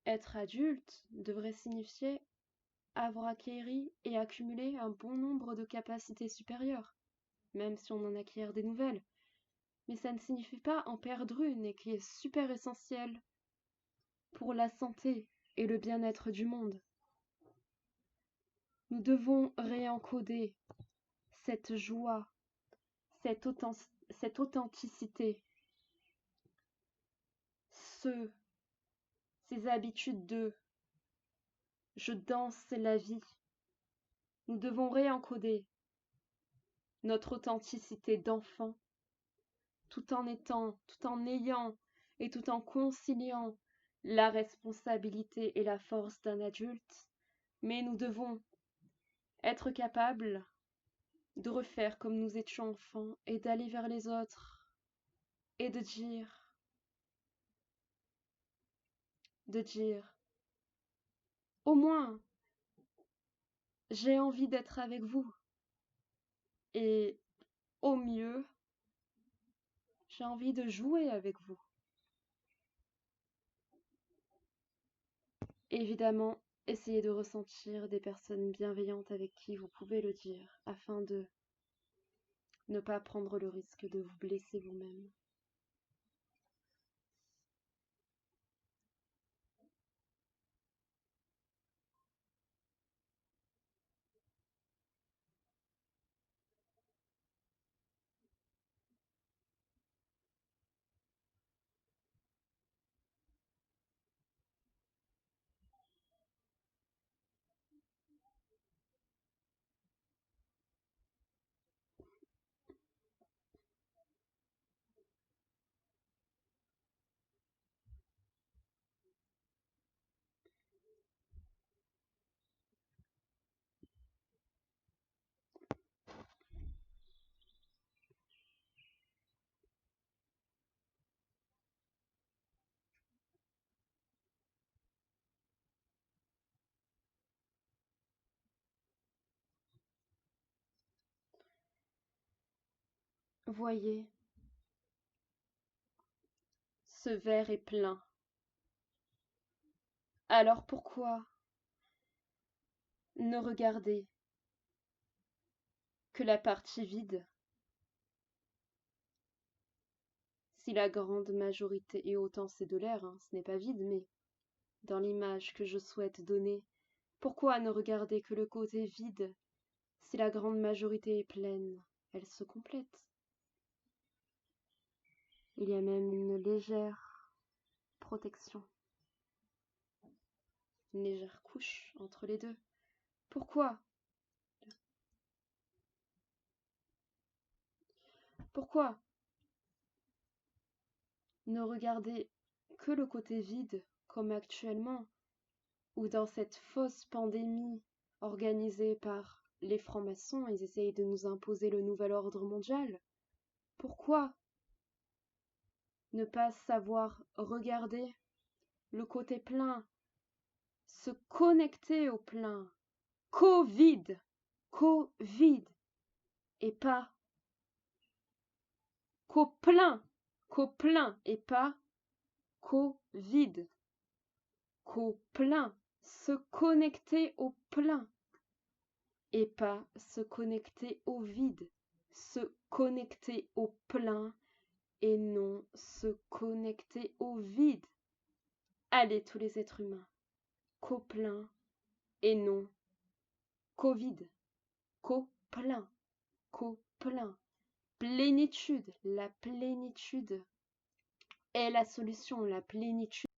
Être adulte devrait signifier avoir acquis et accumulé un bon nombre de capacités supérieures, même si on en acquiert des nouvelles. Mais ça ne signifie pas en perdre une et qui est super essentielle pour la santé et le bien-être du monde. Nous devons réencoder cette joie, cette authenticité, ces habitudes de je danse la vie. Nous devons réencoder notre authenticité d'enfant tout en ayant et tout en conciliant la responsabilité et la force d'un adulte, mais nous devons être capables de refaire comme nous étions enfants et d'aller vers les autres et de dire, au moins, j'ai envie d'être avec vous. Et au mieux, j'ai envie de jouer avec vous. Évidemment, essayez de ressentir des personnes bienveillantes avec qui vous pouvez le dire, afin de ne pas prendre le risque de vous blesser vous-même. Voyez, ce verre est plein. Alors pourquoi ne regarder que la partie vide? Si la grande majorité, et autant c'est de l'air, ce n'est pas vide, mais dans l'image que je souhaite donner, pourquoi ne regarder que le côté vide? Si la grande majorité est pleine, elle se complète. Il y a même une légère protection, une légère couche entre les deux. Pourquoi? Pourquoi ne regarder que le côté vide, comme actuellement, ou dans cette fausse pandémie organisée par les francs-maçons, ils essayent de nous imposer le nouvel ordre mondial? Pourquoi ne pas savoir regarder le côté plein, se connecter au plein. Covid, Covid, et pas qu'au plein et pas Covid. Qu'au plein, se connecter au plein et pas se connecter au vide. Se connecter au plein et non se connecter au vide. Allez tous les êtres humains, qu'au plein et non qu'au vide. Qu'au plein, qu'au plein. Plénitude, la plénitude est la solution, la plénitude.